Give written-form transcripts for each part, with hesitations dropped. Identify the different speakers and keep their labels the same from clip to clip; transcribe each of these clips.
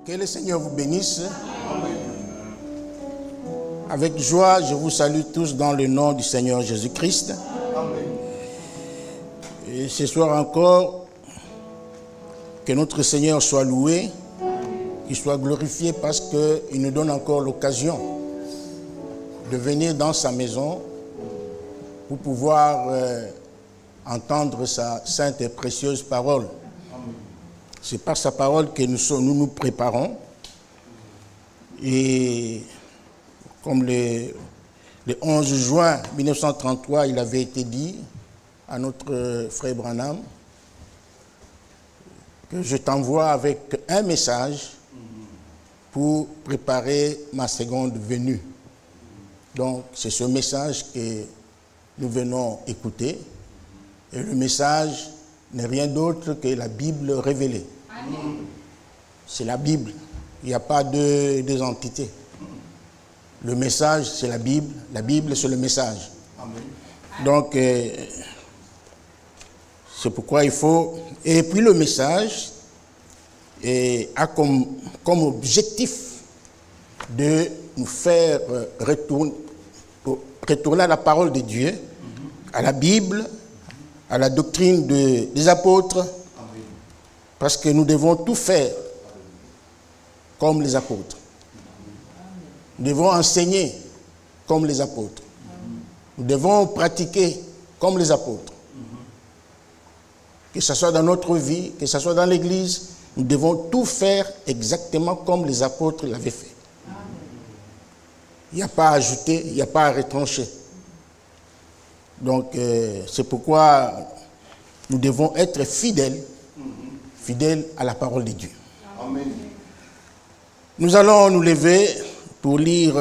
Speaker 1: Que le Seigneur vous bénisse. Avec joie, je vous salue tous dans le nom du Seigneur Jésus-Christ. Et ce soir encore, que notre Seigneur soit loué, qu'il soit glorifié parce qu'il nous donne encore l'occasion de venir dans sa maison pour pouvoir entendre sa sainte et précieuse parole. C'est par sa parole que nous préparons. Et comme le 11 juin 1933, il avait été dit à notre frère Branham que je t'envoie avec un message pour préparer ma seconde venue. Donc, c'est ce message que nous venons écouter. Et le message n'est rien d'autre que la Bible révélée. C'est la Bible. Il n'y a pas deux entités. Le message, c'est la Bible. La Bible, c'est le message. Amen. Donc, c'est pourquoi il faut... Et puis le message a comme objectif de nous faire retourner à la parole de Dieu, à la Bible, à la doctrine des apôtres, parce que nous devons tout faire comme les apôtres. Nous devons enseigner comme les apôtres. Nous devons pratiquer comme les apôtres. Que ce soit dans notre vie, que ce soit dans l'Église, nous devons tout faire exactement comme les apôtres l'avaient fait. Il n'y a pas à ajouter, il n'y a pas à retrancher. Donc, c'est pourquoi nous devons être fidèles à la parole de Dieu. Amen. Nous allons nous lever pour lire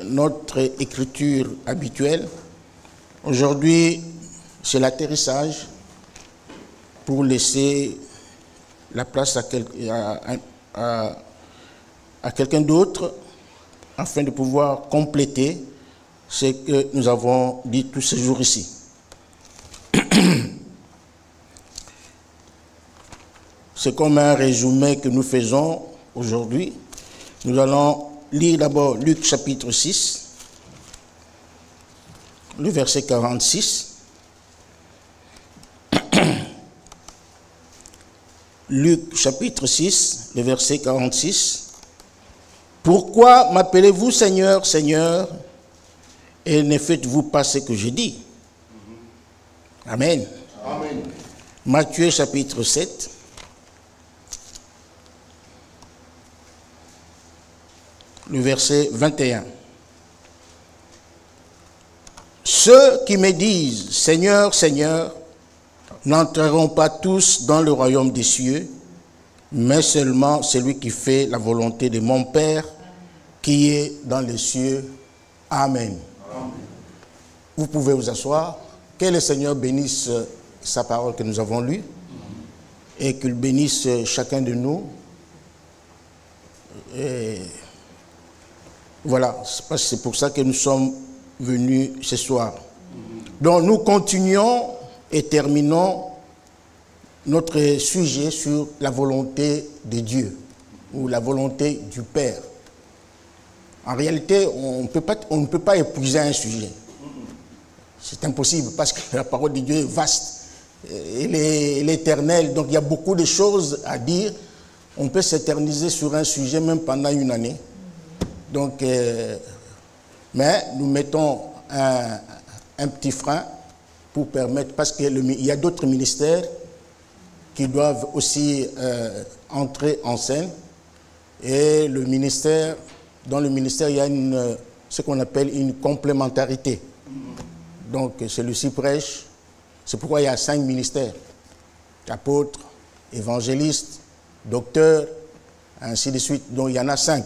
Speaker 1: notre écriture habituelle. Aujourd'hui, c'est l'atterrissage pour laisser la place à quelqu'un d'autre afin de pouvoir compléter ce que nous avons dit tous ces jours ici. C'est comme un résumé que nous faisons aujourd'hui. Nous allons lire d'abord Luc chapitre 6, le verset 46. Luc chapitre 6, le verset 46. Pourquoi m'appelez-vous Seigneur, Seigneur, et ne faites-vous pas ce que je dis? Amen. Amen. Matthieu chapitre 7. Le verset 21. Ceux qui me disent Seigneur, Seigneur, n'entreront pas tous dans le royaume des cieux, mais seulement celui qui fait la volonté de mon Père qui est dans les cieux. Amen. Amen. Vous pouvez vous asseoir. Que le Seigneur bénisse sa parole que nous avons lue et qu'il bénisse chacun de nous. Et voilà, c'est pour ça que nous sommes venus ce soir. Donc nous continuons et terminons notre sujet sur la volonté de Dieu ou la volonté du Père. En réalité, on ne peut pas épuiser un sujet. C'est impossible parce que la parole de Dieu est vaste, elle est éternelle, donc il y a beaucoup de choses à dire. On peut s'éterniser sur un sujet même pendant une année. Donc, mais nous mettons un petit frein pour permettre, parce qu'il y a d'autres ministères qui doivent aussi entrer en scène. Et le ministère, dans le ministère, il y a ce qu'on appelle une complémentarité. Donc, celui-ci prêche. C'est pourquoi il y a 5 ministères. Apôtres, évangélistes, docteurs, ainsi de suite. Donc, il y en a 5.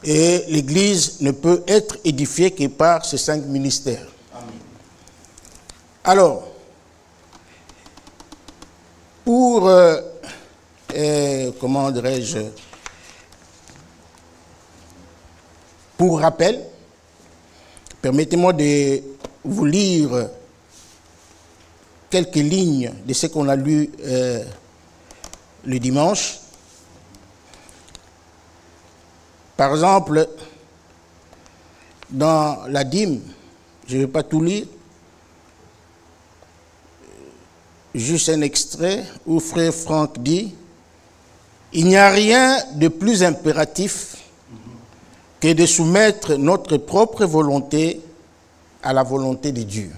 Speaker 1: Et l'Église ne peut être édifiée que par ces 5 ministères. Amen. Alors, pour, comment dirais-je, pour rappel, permettez-moi de vous lire quelques lignes de ce qu'on a lu le dimanche. Par exemple, dans la dîme, je ne vais pas tout lire, juste un extrait où frère Franck dit « Il n'y a rien de plus impératif que de soumettre notre propre volonté à la volonté de Dieu. »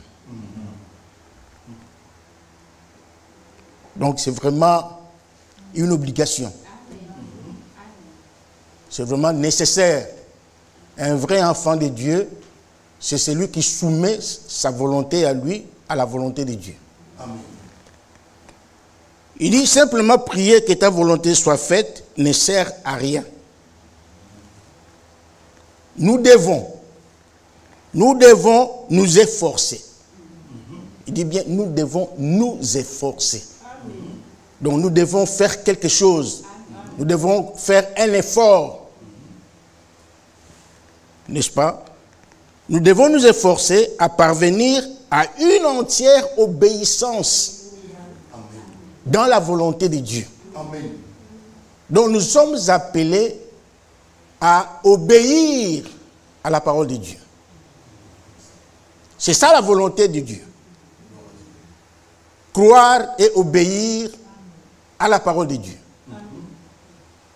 Speaker 1: Donc c'est vraiment une obligation. C'est vraiment nécessaire. Un vrai enfant de Dieu, c'est celui qui soumet sa volonté à lui, à la volonté de Dieu. Amen. Il dit simplement prier que ta volonté soit faite ne sert à rien. Nous devons nous efforcer. Il dit bien, nous devons nous efforcer. Donc nous devons faire quelque chose. Nous devons faire un effort. N'est-ce pas? Nous devons nous efforcer à parvenir à une entière obéissance dans la volonté de Dieu. Amen. Donc nous sommes appelés à obéir à la parole de Dieu. C'est ça la volonté de Dieu. Croire et obéir à la parole de Dieu.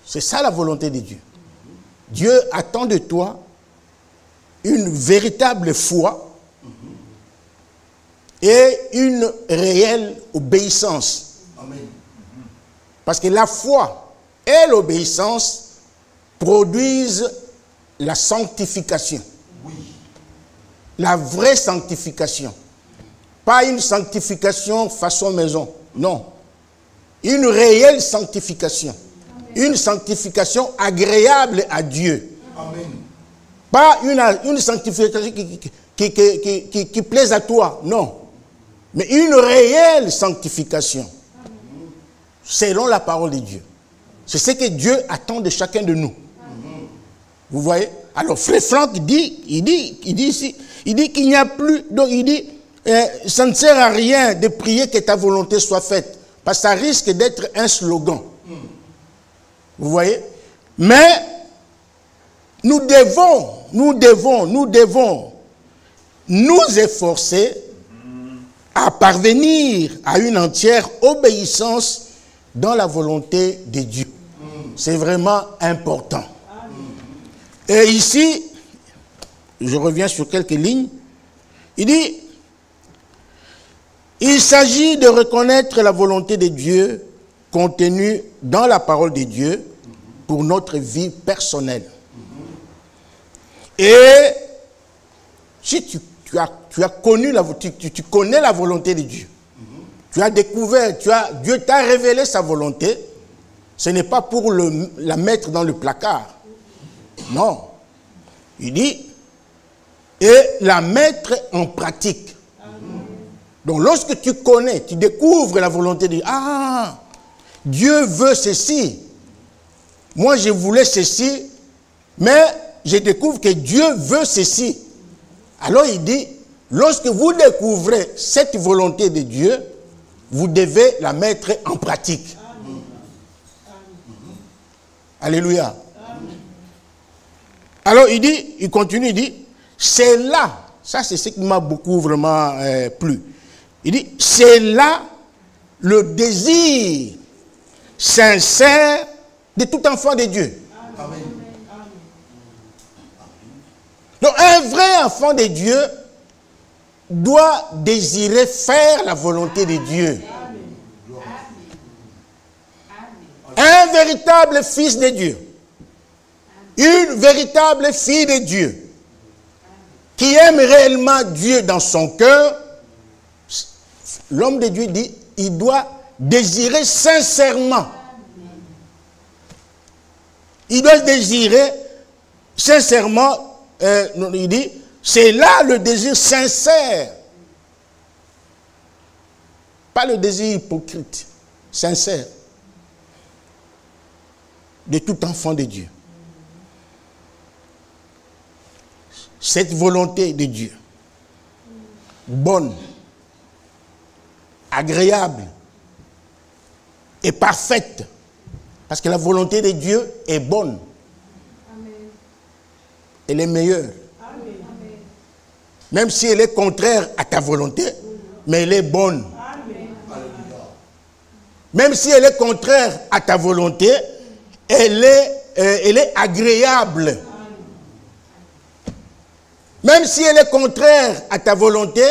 Speaker 1: C'est ça la volonté de Dieu. Dieu attend de toi une véritable foi et une réelle obéissance. Parce que la foi et l'obéissance produisent la sanctification. La vraie sanctification. Pas une sanctification façon maison. Non. Une réelle sanctification. Une sanctification agréable à Dieu. Amen. Pas une sanctification qui plaise à toi. Non. Mais une réelle sanctification. Selon la parole de Dieu. C'est ce que Dieu attend de chacun de nous. Vous voyez? Alors, frère Franck dit ici, il dit qu'il n'y a plus, donc il dit, ça ne sert à rien de prier que ta volonté soit faite, parce que ça risque d'être un slogan. Vous voyez? Mais, nous devons nous efforcer à parvenir à une entière obéissance dans la volonté de Dieu. C'est vraiment important. Et ici, je reviens sur quelques lignes. Il dit, il s'agit de reconnaître la volonté de Dieu contenue dans la parole de Dieu pour notre vie personnelle. Et si tu as connu tu connais la volonté de Dieu, tu as découvert, Dieu t'a révélé sa volonté, ce n'est pas pour la mettre dans le placard. Non. Il dit, et la mettre en pratique. Donc lorsque tu connais, tu découvres la volonté de Dieu, ah, Dieu veut ceci. Moi je voulais ceci, mais je découvre que Dieu veut ceci. Alors il dit, lorsque vous découvrez cette volonté de Dieu, vous devez la mettre en pratique. Amen. Alléluia. Amen. Alors il continue, il dit, c'est là, ça c'est ce qui m'a beaucoup vraiment plu. Il dit, c'est là le désir sincère de tout enfant de Dieu. Amen. Donc un vrai enfant de Dieu doit désirer faire la volonté de Dieu. Un véritable fils de Dieu, une véritable fille de Dieu, qui aime réellement Dieu dans son cœur, l'homme de Dieu dit, il doit désirer sincèrement. Il doit désirer sincèrement, il dit, c'est là le désir sincère. Pas le désir hypocrite, sincère. De tout enfant de Dieu. Cette volonté de Dieu, bonne, agréable et parfaite, parce que la volonté de Dieu est bonne. elle est meilleure. Même si elle est contraire à ta volonté, mais elle est bonne. Même si elle est contraire à ta volonté, elle est agréable. Même si elle est contraire à ta volonté,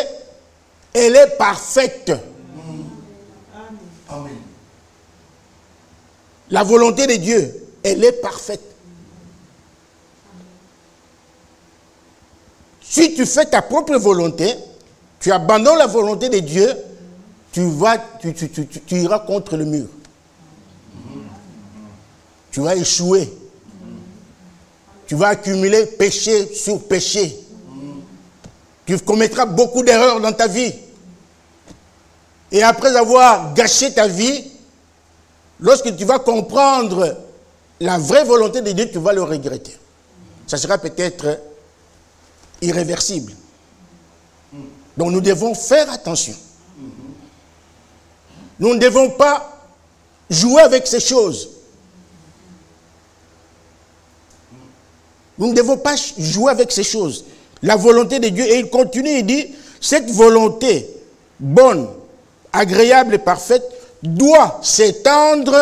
Speaker 1: elle est parfaite. Amen. La volonté de Dieu, elle est parfaite. Si tu fais ta propre volonté, tu abandonnes la volonté de Dieu, tu iras contre le mur. Tu vas échouer. Tu vas accumuler péché sur péché. Tu commettras beaucoup d'erreurs dans ta vie. Et après avoir gâché ta vie, lorsque tu vas comprendre la vraie volonté de Dieu, tu vas le regretter. Ça sera peut-être irréversible. Donc nous devons faire attention. Nous ne devons pas jouer avec ces choses. Nous ne devons pas jouer avec ces choses. La volonté de Dieu, et il continue, il dit, cette volonté bonne, agréable et parfaite doit s'étendre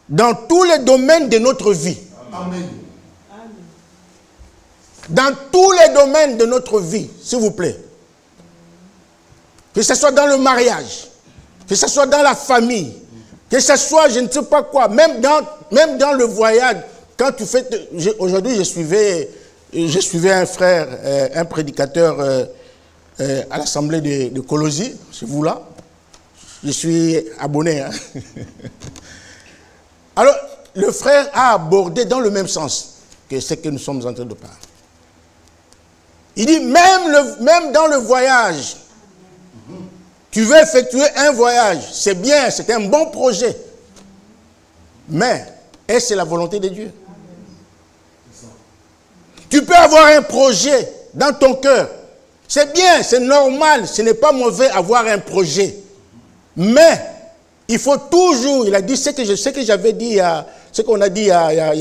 Speaker 1: dans tous les domaines de notre vie. Amen. Dans tous les domaines de notre vie, s'il vous plaît. Que ce soit dans le mariage, que ce soit dans la famille, que ce soit je ne sais pas quoi, même dans le voyage. Quand tu fais... Aujourd'hui, je suivais un frère, un prédicateur à l'assemblée de Colosie, c'est vous là. Je suis abonné. Hein. Alors, le frère a abordé dans le même sens que ce que nous sommes en train de parler. Il dit, même dans le voyage, tu veux effectuer un voyage, c'est bien, c'est un bon projet. Mais, est-ce que c'est la volonté de Dieu? Tu peux avoir un projet dans ton cœur. C'est bien, c'est normal, ce n'est pas mauvais avoir un projet. Mais, il faut toujours, il a dit ce que j'avais dit, ce qu'on a dit il y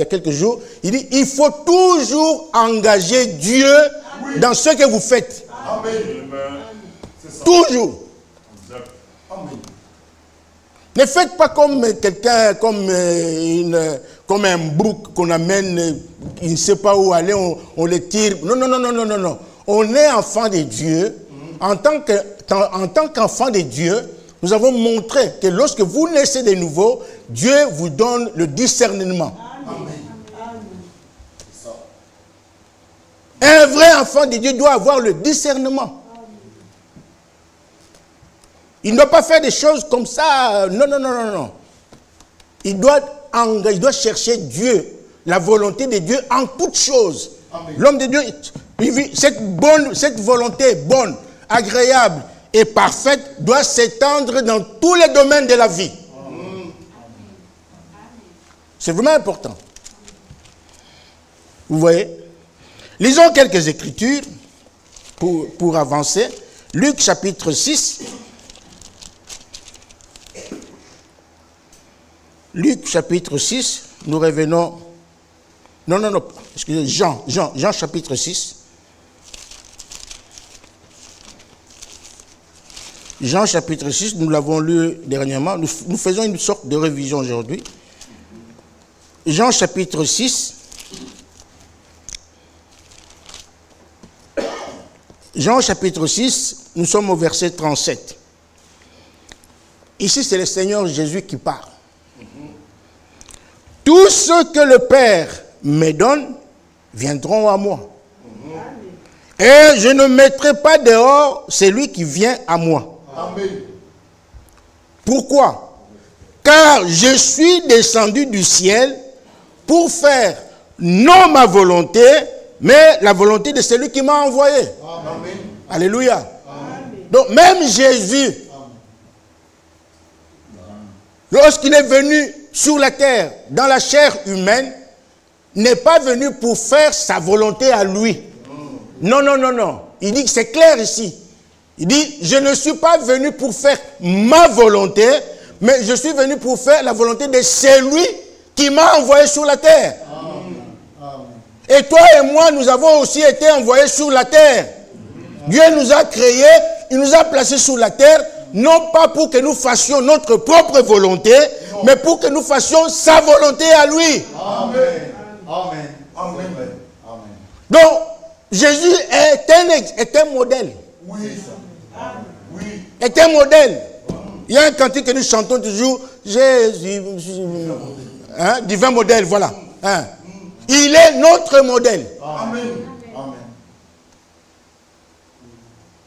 Speaker 1: a quelques jours, il dit, il faut toujours engager Dieu dans ce que vous faites. Amen. Toujours. Amen. Ne faites pas comme quelqu'un, comme un bouc qu'on amène, il ne sait pas où aller, on le tire. Non, non, non, non, non, non, non. On est enfant de Dieu. En tant qu'enfant de Dieu, nous avons montré que lorsque vous naissez de nouveau, Dieu vous donne le discernement. Amen. Un vrai enfant de Dieu doit avoir le discernement. Il ne doit pas faire des choses comme ça. Non, non, non, non, non. Il doit chercher Dieu, la volonté de Dieu en toutes choses. L'homme de Dieu, cette volonté bonne, agréable et parfaite doit s'étendre dans tous les domaines de la vie. C'est vraiment important. Vous voyez? Lisons quelques écritures pour avancer. Luc chapitre 6. Luc chapitre 6, nous revenons... Non, non, non, excusez, Jean chapitre 6. Jean chapitre 6, nous l'avons lu dernièrement. Nous faisons une sorte de révision aujourd'hui. Jean chapitre 6. Jean chapitre 6, nous sommes au verset 37. Ici, c'est le Seigneur Jésus qui parle. Tout ce que le Père me donne viendront à moi. Et je ne mettrai pas dehors celui qui vient à moi. Amen. Pourquoi? Car je suis descendu du ciel pour faire non ma volonté, mais la volonté de celui qui m'a envoyé. Amen. Alléluia. Amen. Donc même Jésus, lorsqu'il est venu sur la terre, dans la chair humaine, n'est pas venu pour faire sa volonté à lui. Non, non, non, non. Il dit que c'est clair ici. Il dit, je ne suis pas venu pour faire ma volonté, mais je suis venu pour faire la volonté de celui qui m'a envoyé sur la terre. Amen. Et toi et moi, nous avons aussi été envoyés sur la terre. Dieu nous a créés, il nous a placés sur la terre, non pas pour que nous fassions notre propre volonté, mais pour que nous fassions sa volonté à lui.
Speaker 2: Amen. Amen. Amen. Amen.
Speaker 1: Donc, Jésus est un modèle.
Speaker 2: Oui. Oui.
Speaker 1: Est un modèle. Il y a un cantique que nous chantons toujours, Jésus, hein, divin modèle, voilà. Hein. Il est notre modèle.
Speaker 2: Amen. Amen.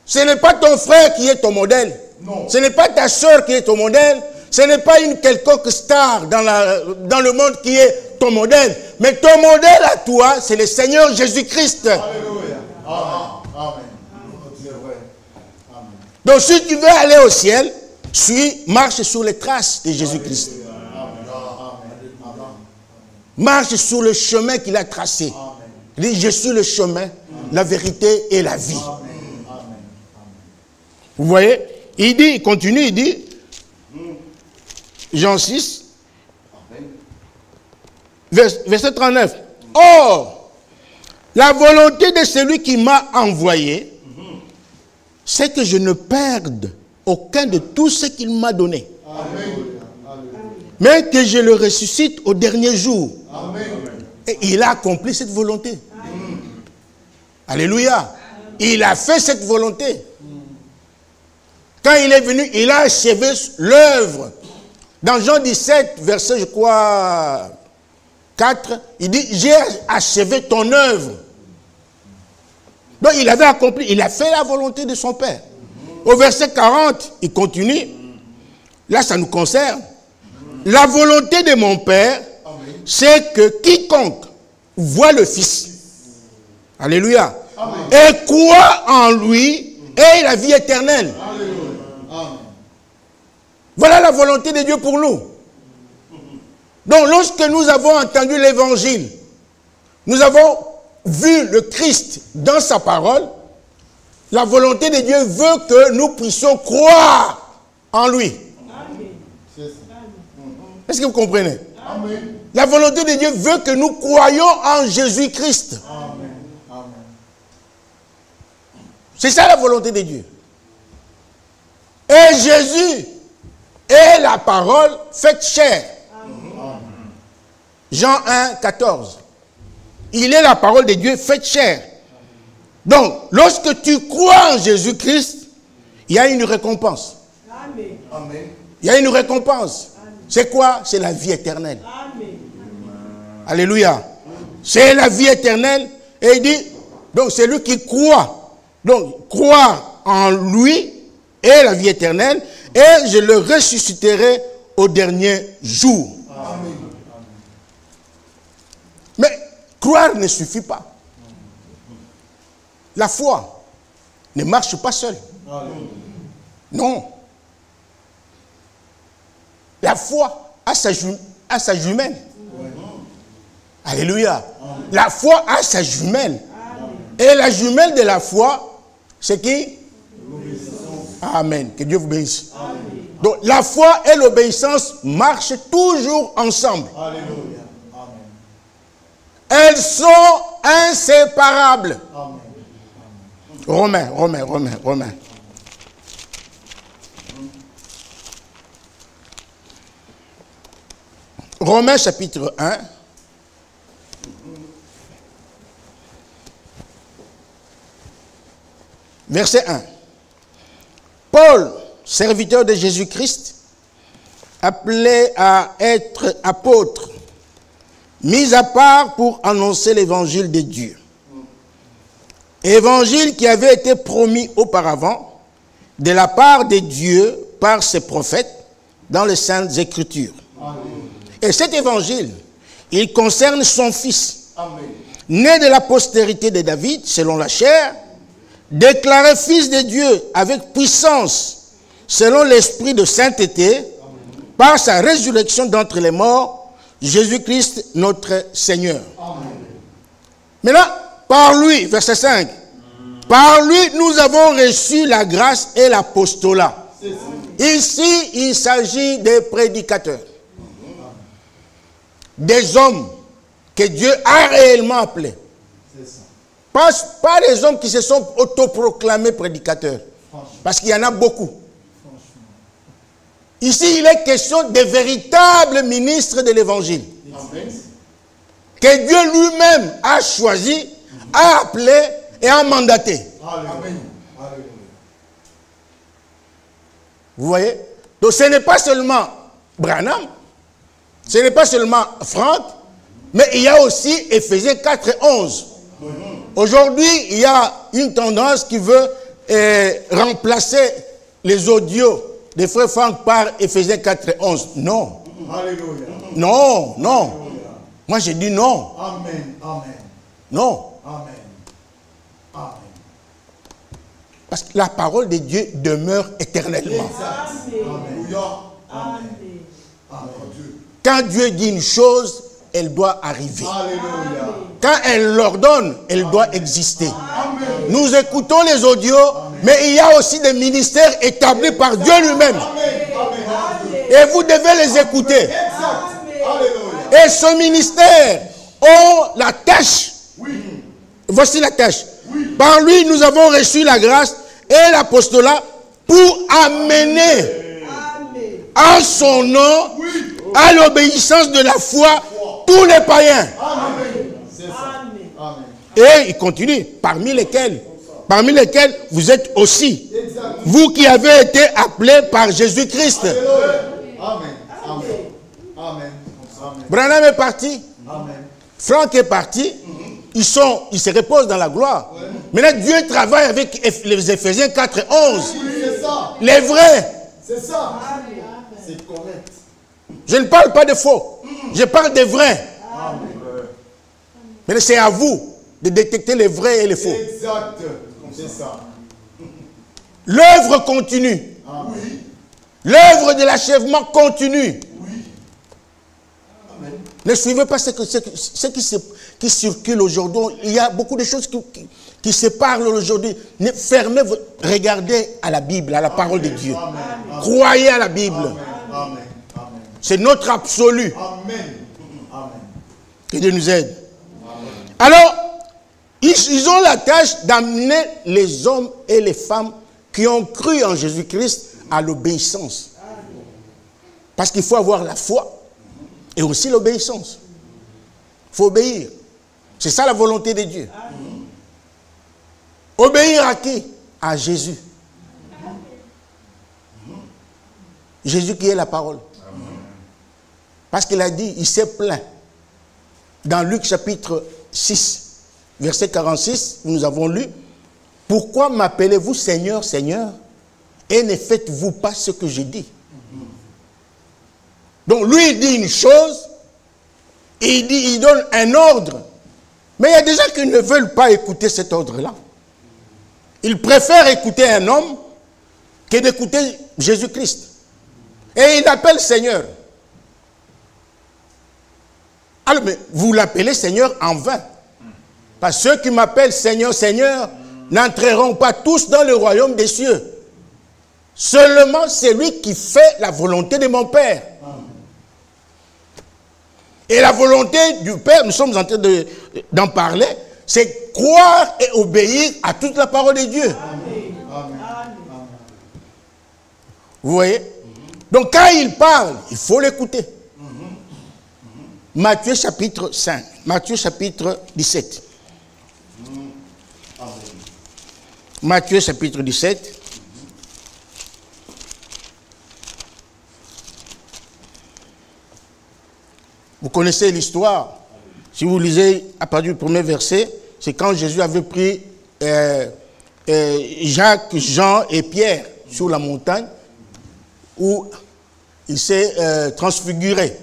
Speaker 1: Ce n'est pas ton frère qui est ton modèle.
Speaker 2: Non.
Speaker 1: Ce n'est pas ta soeur qui est ton modèle. Ce n'est pas une quelconque star dans le monde qui est ton modèle. Mais ton modèle à toi, c'est le Seigneur Jésus-Christ.
Speaker 2: Alléluia. Amen. C'est vrai. Amen.
Speaker 1: Donc si tu veux aller au ciel, marche sur les traces de Jésus-Christ. Marche sur le chemin qu'il a tracé. Il dit, je suis le chemin, la vérité et la vie. Vous voyez? Il continue, il dit, Jean 6, verset 39. Or, la volonté de celui qui m'a envoyé, c'est que je ne perde aucun de tout ce qu'il m'a donné.
Speaker 2: Amen.
Speaker 1: Mais que je le ressuscite au dernier jour.
Speaker 2: Amen.
Speaker 1: Et il a accompli cette volonté. Alléluia. Il a fait cette volonté. Quand il est venu, il a achevé l'œuvre. Dans Jean 17, verset, je crois, 4, il dit, j'ai achevé ton œuvre. Donc il avait accompli, il a fait la volonté de son Père. Au verset 40, il continue. Là, ça nous concerne. La volonté de mon Père, c'est que quiconque voit le Fils, alléluia, et croit en lui, ait la vie éternelle. Voilà la volonté de Dieu pour nous. Donc, lorsque nous avons entendu l'évangile, nous avons vu le Christ dans sa parole, la volonté de Dieu veut que nous puissions croire en lui. Est-ce que vous comprenez?
Speaker 2: Amen.
Speaker 1: La volonté de Dieu veut que nous croyions en Jésus-Christ. C'est ça la volonté de Dieu. Et Jésus est la parole faite chair. Jean 1, 14. Il est la parole de Dieu faite chair. Donc, lorsque tu crois en Jésus-Christ, il y a une récompense.
Speaker 2: Amen.
Speaker 1: Il y a une récompense. C'est quoi? C'est la vie éternelle. Alléluia. C'est la vie éternelle. Et il dit, donc c'est lui qui croit. Donc, croire en lui est la vie éternelle. Et je le ressusciterai au dernier jour.
Speaker 2: Amen.
Speaker 1: Mais croire ne suffit pas. La foi ne marche pas seule. Non. La foi a sa jumelle. Alléluia. La foi a sa jumelle. Et la jumelle de la foi, c'est qui? Amen. Que Dieu vous bénisse. Donc la foi et l'obéissance marchent toujours ensemble.
Speaker 2: Alléluia.
Speaker 1: Elles sont inséparables. Romains. Romains chapitre 1. Verset 1. Paul, serviteur de Jésus-Christ, appelé à être apôtre, mis à part pour annoncer l'évangile de Dieu. Évangile qui avait été promis auparavant de la part de Dieu par ses prophètes dans les Saintes Écritures. Amen. Et cet évangile, il concerne son fils, Amen, né de la postérité de David, selon la chair, déclaré fils de Dieu avec puissance, selon l'esprit de sainteté, Amen, par sa résurrection d'entre les morts, Jésus-Christ notre Seigneur. Amen. Maintenant, par lui, verset 5, par lui nous avons reçu la grâce et l'apostolat. Ici, il s'agit des prédicateurs, des hommes que Dieu a réellement appelés. Pas les hommes qui se sont autoproclamés prédicateurs. Parce qu'il y en a beaucoup. Ici, il est question des véritables ministres de l'évangile. Que Dieu lui-même a choisi, a appelé et a mandaté.
Speaker 2: Amen.
Speaker 1: Vous voyez? Donc ce n'est pas seulement Branham, ce n'est pas seulement Franck, mais il y a aussi Éphésiens 4 et 11. Aujourd'hui, il y a une tendance qui veut remplacer les audios des frères Franck par Éphésiens 4 et 11. Non.
Speaker 2: Alléluia.
Speaker 1: Non, non. Moi, j'ai dit non.
Speaker 2: Amen. Amen.
Speaker 1: Non.
Speaker 2: Amen. Amen.
Speaker 1: Parce que la parole de Dieu demeure éternellement.
Speaker 2: Alléluia. Amen. Amen.
Speaker 1: Quand Dieu dit une chose, elle doit arriver.
Speaker 2: Alléluia.
Speaker 1: Quand elle l'ordonne, elle doit exister.
Speaker 2: Amen.
Speaker 1: Nous écoutons les audios, mais il y a aussi des ministères établis par Dieu lui-même. Et vous devez les écouter.
Speaker 2: Alléluia.
Speaker 1: Et ce ministère ont la tâche. Voici la tâche. Par lui, nous avons reçu la grâce et l'apostolat pour amener en son nom à l'obéissance de la foi tous les païens.
Speaker 2: Amen. C'est ça. Amen.
Speaker 1: Et il continue, parmi lesquels vous êtes aussi, vous qui avez été appelés par Jésus-Christ.
Speaker 2: Amen. Amen. Amen.
Speaker 1: Branham est parti,
Speaker 2: Amen.
Speaker 1: Franck est parti, ils se reposent dans la gloire. Maintenant, Dieu travaille avec les Éphésiens 4 et 11.
Speaker 2: C'est ça.
Speaker 1: Les vrais.
Speaker 2: C'est ça. C'est correct.
Speaker 1: Je ne parle pas de faux. Je parle des vrais. Mais c'est à vous de détecter les vrais et les faux.
Speaker 2: Exact. C'est ça.
Speaker 1: L'œuvre continue.
Speaker 2: Oui.
Speaker 1: L'œuvre de l'achèvement continue. Ne suivez pas ce qui circule aujourd'hui. Il y a beaucoup de choses qui se parlent aujourd'hui. Fermez, regardez à la Bible, à la parole de Dieu.
Speaker 2: Amen.
Speaker 1: Croyez à la Bible.
Speaker 2: Amen. Amen. Amen.
Speaker 1: C'est notre absolu.
Speaker 2: Amen. Amen.
Speaker 1: Que Dieu nous aide. Alors, ils ont la tâche d'amener les hommes et les femmes qui ont cru en Jésus-Christ à l'obéissance. Parce qu'il faut avoir la foi et aussi l'obéissance. Il faut obéir. C'est ça la volonté de Dieu. Obéir à qui? À Jésus. Jésus qui est la parole. Parce qu'il a dit, il s'est plaint. Dans Luc chapitre 6, verset 46, nous avons lu, « Pourquoi m'appelez-vous Seigneur, Seigneur, et ne faites-vous pas ce que je dis ?» Donc lui, il dit une chose, il donne un ordre. Mais il y a des gens qui ne veulent pas écouter cet ordre-là. Ils préfèrent écouter un homme que d'écouter Jésus-Christ. Et il l'appelle Seigneur. Alors, mais vous l'appelez Seigneur en vain. Parce que ceux qui m'appellent Seigneur, Seigneur, n'entreront pas tous dans le royaume des cieux. Seulement celui qui fait la volonté de mon Père. Et la volonté du Père, nous sommes en train d'en parler, c'est croire et obéir à toute la parole de Dieu.
Speaker 2: Amen.
Speaker 1: Vous voyez? Donc quand il parle, il faut l'écouter. Matthieu chapitre 5, Matthieu chapitre 17. Matthieu chapitre 17. Vous connaissez l'histoire. Si vous lisez à partir du premier verset, c'est quand Jésus avait pris Jacques, Jean et Pierre sur la montagne où il s'est transfiguré.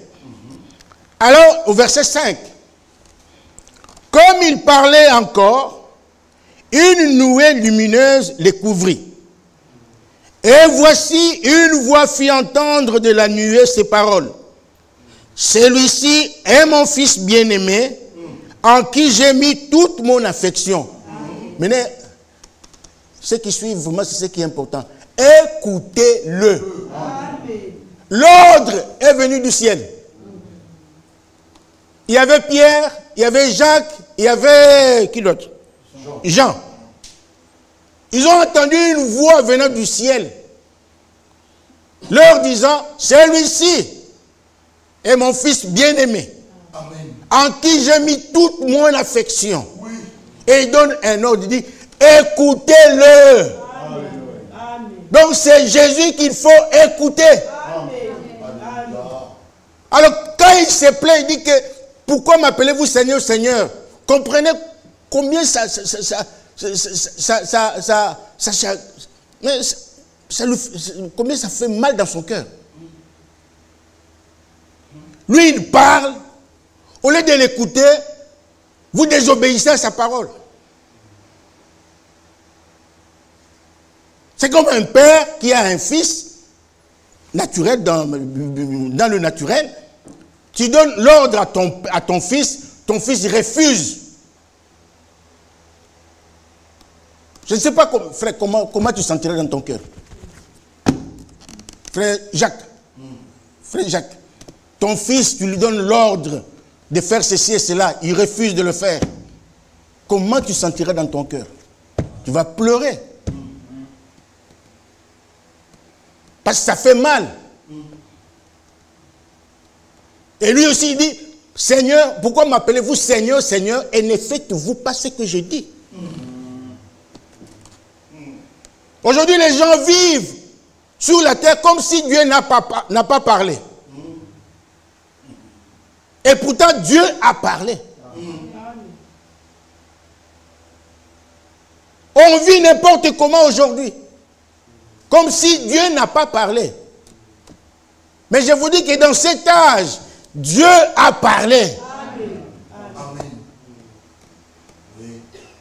Speaker 1: Alors, au verset 5, comme il parlait encore, une nuée lumineuse les couvrit. Et voici, une voix fit entendre de la nuée ces paroles. Celui-ci est mon fils bien-aimé, en qui j'ai mis toute mon affection. Maintenant, ce qui suit, vraiment, c'est ce qui est important. Écoutez-le. L'ordre est venu du ciel. Il y avait Pierre, il y avait Jacques, il y avait, qui d'autre? Jean. Ils ont entendu une voix venant du ciel, leur disant, celui-ci est mon fils bien-aimé, en qui j'ai mis toute mon affection. Oui. Et il donne un ordre, il dit, écoutez-le. Donc c'est Jésus qu'il faut écouter. Amen. Alors quand il se plaint, il dit que, pourquoi m'appelez-vous Seigneur, Seigneur? Comprenez combien combien ça fait mal dans son cœur. Lui, il parle. Au lieu de l'écouter, vous désobéissez à sa parole. C'est comme un père qui a un fils naturel, dans le naturel. Tu donnes l'ordre à ton fils il refuse. Je ne sais pas, frère, comment tu sentirais dans ton cœur. Frère Jacques, ton fils, tu lui donnes l'ordre de faire ceci et cela, il refuse de le faire. Comment tu sentirais dans ton cœur? Tu vas pleurer. Parce que ça fait mal. Et lui aussi, il dit, Seigneur, pourquoi m'appelez-vous Seigneur, Seigneur, et ne faites-vous pas ce que je dis? Aujourd'hui, les gens vivent sur la terre comme si Dieu n'a pas parlé. Et pourtant, Dieu a parlé. On vit n'importe comment aujourd'hui. Comme si Dieu n'a pas parlé. Mais je vous dis que dans cet âge, Dieu a parlé. Amen.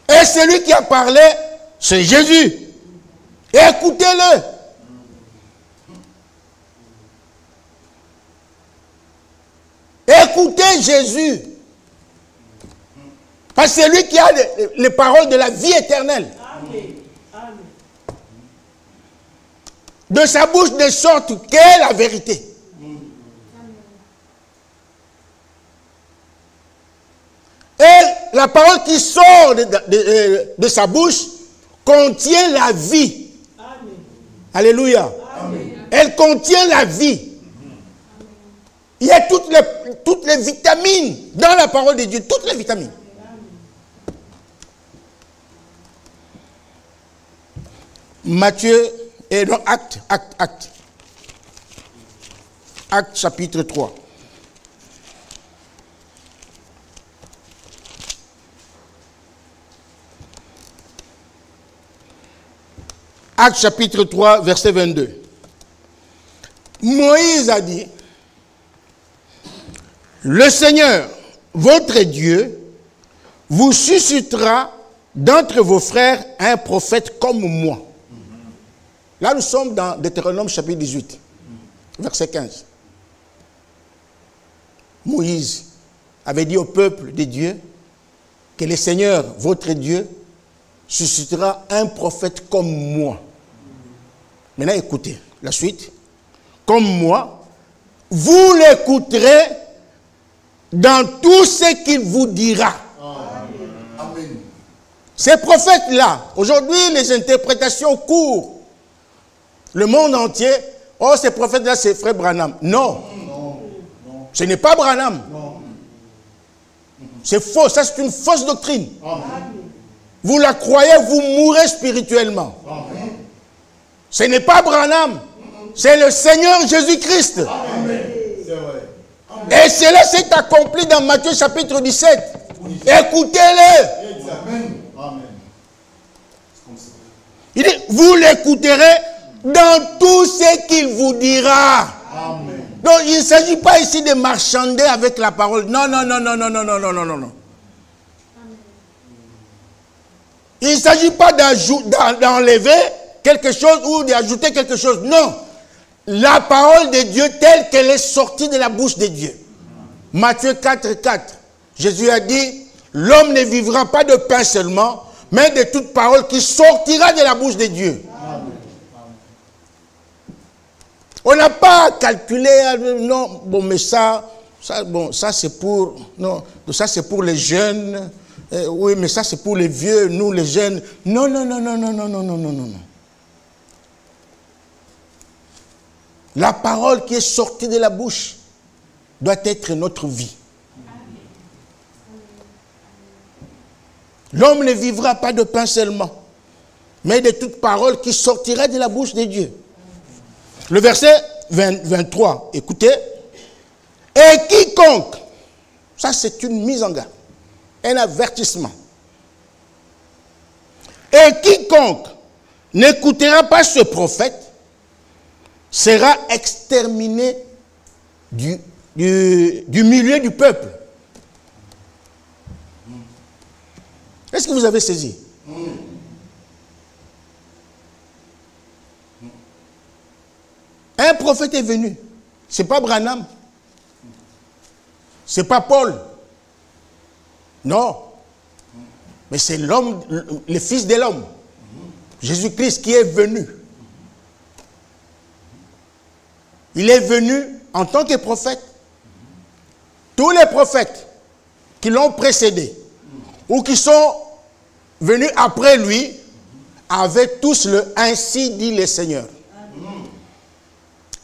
Speaker 1: Et celui qui a parlé, c'est Jésus. Écoutez-le. Écoutez Jésus. Parce que c'est lui qui a les paroles de la vie éternelle. Amen. De sa bouche ne sortent que la vérité. Et la parole qui sort de sa bouche contient la vie. Amen. Alléluia. Amen. Elle contient la vie. Il y a toutes les vitamines dans la parole de Dieu. Toutes les vitamines. Matthieu, et non, Acte. Acte chapitre 3. Acte chapitre 3, verset 22. Moïse a dit, le Seigneur, votre Dieu, vous suscitera d'entre vos frères un prophète comme moi. Là, nous sommes dans Deutéronome chapitre 18, verset 15. Moïse avait dit au peuple de Dieu que le Seigneur, votre Dieu, suscitera un prophète comme moi. Maintenant, écoutez la suite. Comme moi, vous l'écouterez dans tout ce qu'il vous dira. Amen. Ces prophètes-là, aujourd'hui, les interprétations courent. Le monde entier, oh, ces prophètes-là, c'est frère Branham. Non. Ce n'est pas Branham. C'est faux. Ça, c'est une fausse doctrine. Amen. Vous la croyez, vous mourrez spirituellement. Amen. Ce n'est pas Branham. C'est le Seigneur Jésus-Christ. Et cela s'est accompli dans Matthieu chapitre 17. Écoutez-le. Il dit, vous l'écouterez dans tout ce qu'il vous dira. Amen. Donc il ne s'agit pas ici de marchander avec la parole. Non. Il ne s'agit pas d'enlever quelque chose ou d'ajouter quelque chose. Non. La parole de Dieu telle qu'elle est sortie de la bouche de Dieu. Matthieu 4, 4. Jésus a dit, l'homme ne vivra pas de pain seulement, mais de toute parole qui sortira de la bouche de Dieu. Amen. On n'a pas calculé, non, bon, mais ça c'est pour, non, ça c'est pour les jeunes, Oui, mais ça c'est pour les vieux, nous les jeunes. Non, non, non, non, non, non, non, non, non, non. La parole qui est sortie de la bouche doit être notre vie. L'homme ne vivra pas de pain seulement, mais de toute parole qui sortira de la bouche de Dieu. Le verset 23, écoutez. Et quiconque, ça c'est une mise en garde, un avertissement. Et quiconque n'écoutera pas ce prophète sera exterminé du milieu du peuple. Est-ce que vous avez saisi? Un prophète est venu. Ce n'est pas Branham. Ce n'est pas Paul. Non. Mais c'est l'homme, le fils de l'homme. Jésus-Christ qui est venu. Il est venu en tant que prophète. Tous les prophètes qui l'ont précédé ou qui sont venus après lui avaient tous le « ainsi dit le Seigneur ».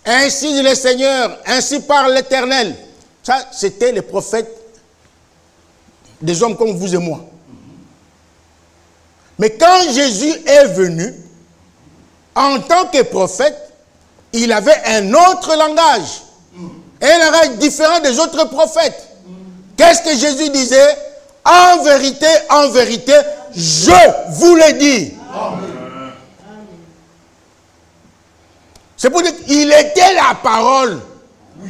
Speaker 1: Ainsi dit le Seigneur, ainsi parle l'Éternel. Ça, c'était les prophètes des hommes comme vous et moi. Mais quand Jésus est venu, en tant que prophète, il avait un autre langage. Un langage différent des autres prophètes. Qu'est-ce que Jésus disait? En vérité, je vous l'ai dit. Amen. C'est pour dire qu'il était la parole. Oui.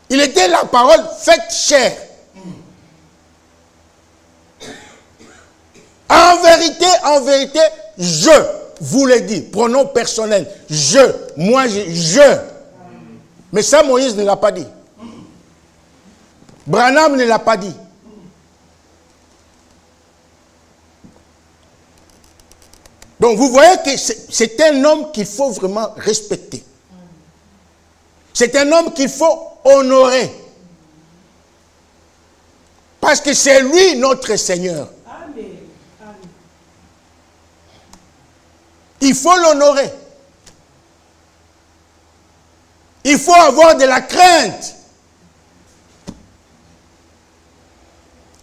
Speaker 1: Il était la parole faite chair. En vérité, je vous l'ai dit. Pronom personnel. Moi, je. Mais ça, Moïse ne l'a pas dit. Branham ne l'a pas dit. Donc vous voyez que c'est un homme qu'il faut vraiment respecter. C'est un homme qu'il faut honorer. Parce que c'est lui notre Seigneur. Amen. Il faut l'honorer. Il faut avoir de la crainte.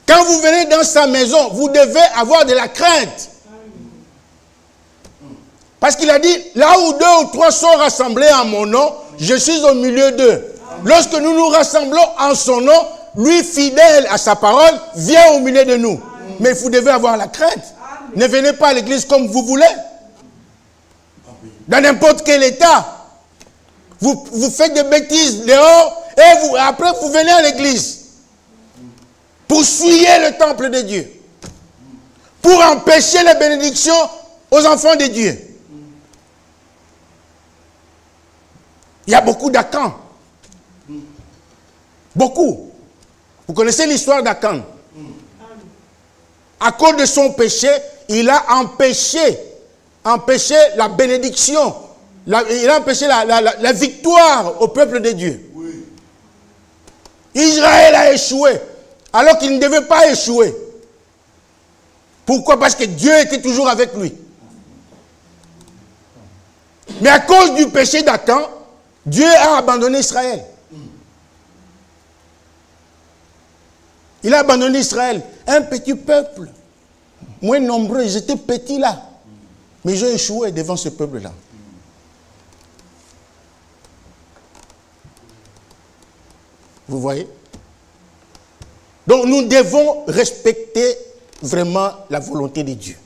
Speaker 1: Quand vous venez dans sa maison, vous devez avoir de la crainte. Parce qu'il a dit, là où 2 ou 3 sont rassemblés en mon nom, je suis au milieu d'eux. Lorsque nous nous rassemblons en son nom, lui fidèle à sa parole, vient au milieu de nous. Amen. Mais vous devez avoir la crainte. Amen. Ne venez pas à l'église comme vous voulez. Dans n'importe quel état. Vous faites des bêtises dehors et après vous venez à l'église. Pour souiller le temple de Dieu. Pour empêcher les bénédictions aux enfants de Dieu. Il y a beaucoup d'Akan. Beaucoup. Vous connaissez l'histoire d'Akan. À cause de son péché, il a empêché la bénédiction. Il a empêché la victoire au peuple de Dieu. Oui. Israël a échoué, alors qu'il ne devait pas échouer. Pourquoi? Parce que Dieu était toujours avec lui. Mais à cause du péché d'Akan, Dieu a abandonné Israël. Il a abandonné Israël. Un petit peuple, moins nombreux, ils étaient petits là. Mais ils ont échoué devant ce peuple-là. Vous voyez? Donc nous devons respecter vraiment la volonté de Dieu.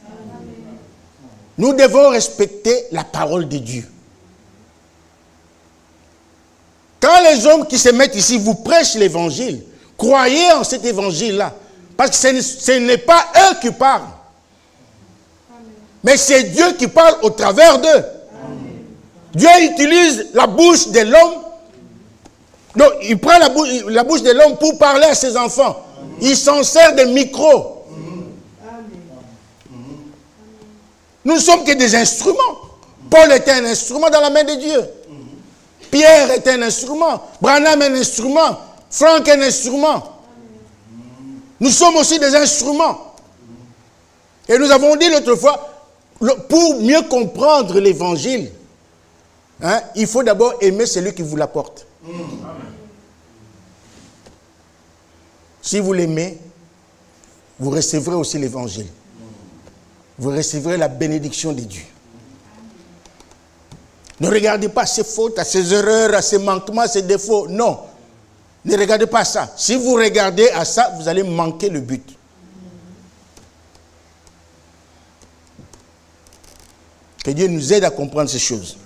Speaker 1: Nous devons respecter la parole de Dieu. Quand les hommes qui se mettent ici vous prêchent l'évangile, croyez en cet évangile-là. Parce que ce n'est pas eux qui parlent. Mais c'est Dieu qui parle au travers d'eux. Dieu utilise la bouche de l'homme. Donc, il prend la bouche de l'homme pour parler à ses enfants. Il s'en sert de micro. Nous ne sommes que des instruments. Paul était un instrument dans la main de Dieu. Pierre est un instrument. Branham est un instrument. Franck est un instrument. Nous sommes aussi des instruments. Et nous avons dit l'autre fois, pour mieux comprendre l'évangile, hein, il faut d'abord aimer celui qui vous l'apporte. Si vous l'aimez, vous recevrez aussi l'évangile. Vous recevrez la bénédiction de Dieu. Ne regardez pas ses fautes, à ses erreurs, à ses manquements, à ses défauts. Non. Ne regardez pas ça. Si vous regardez à ça, vous allez manquer le but. Que Dieu nous aide à comprendre ces choses.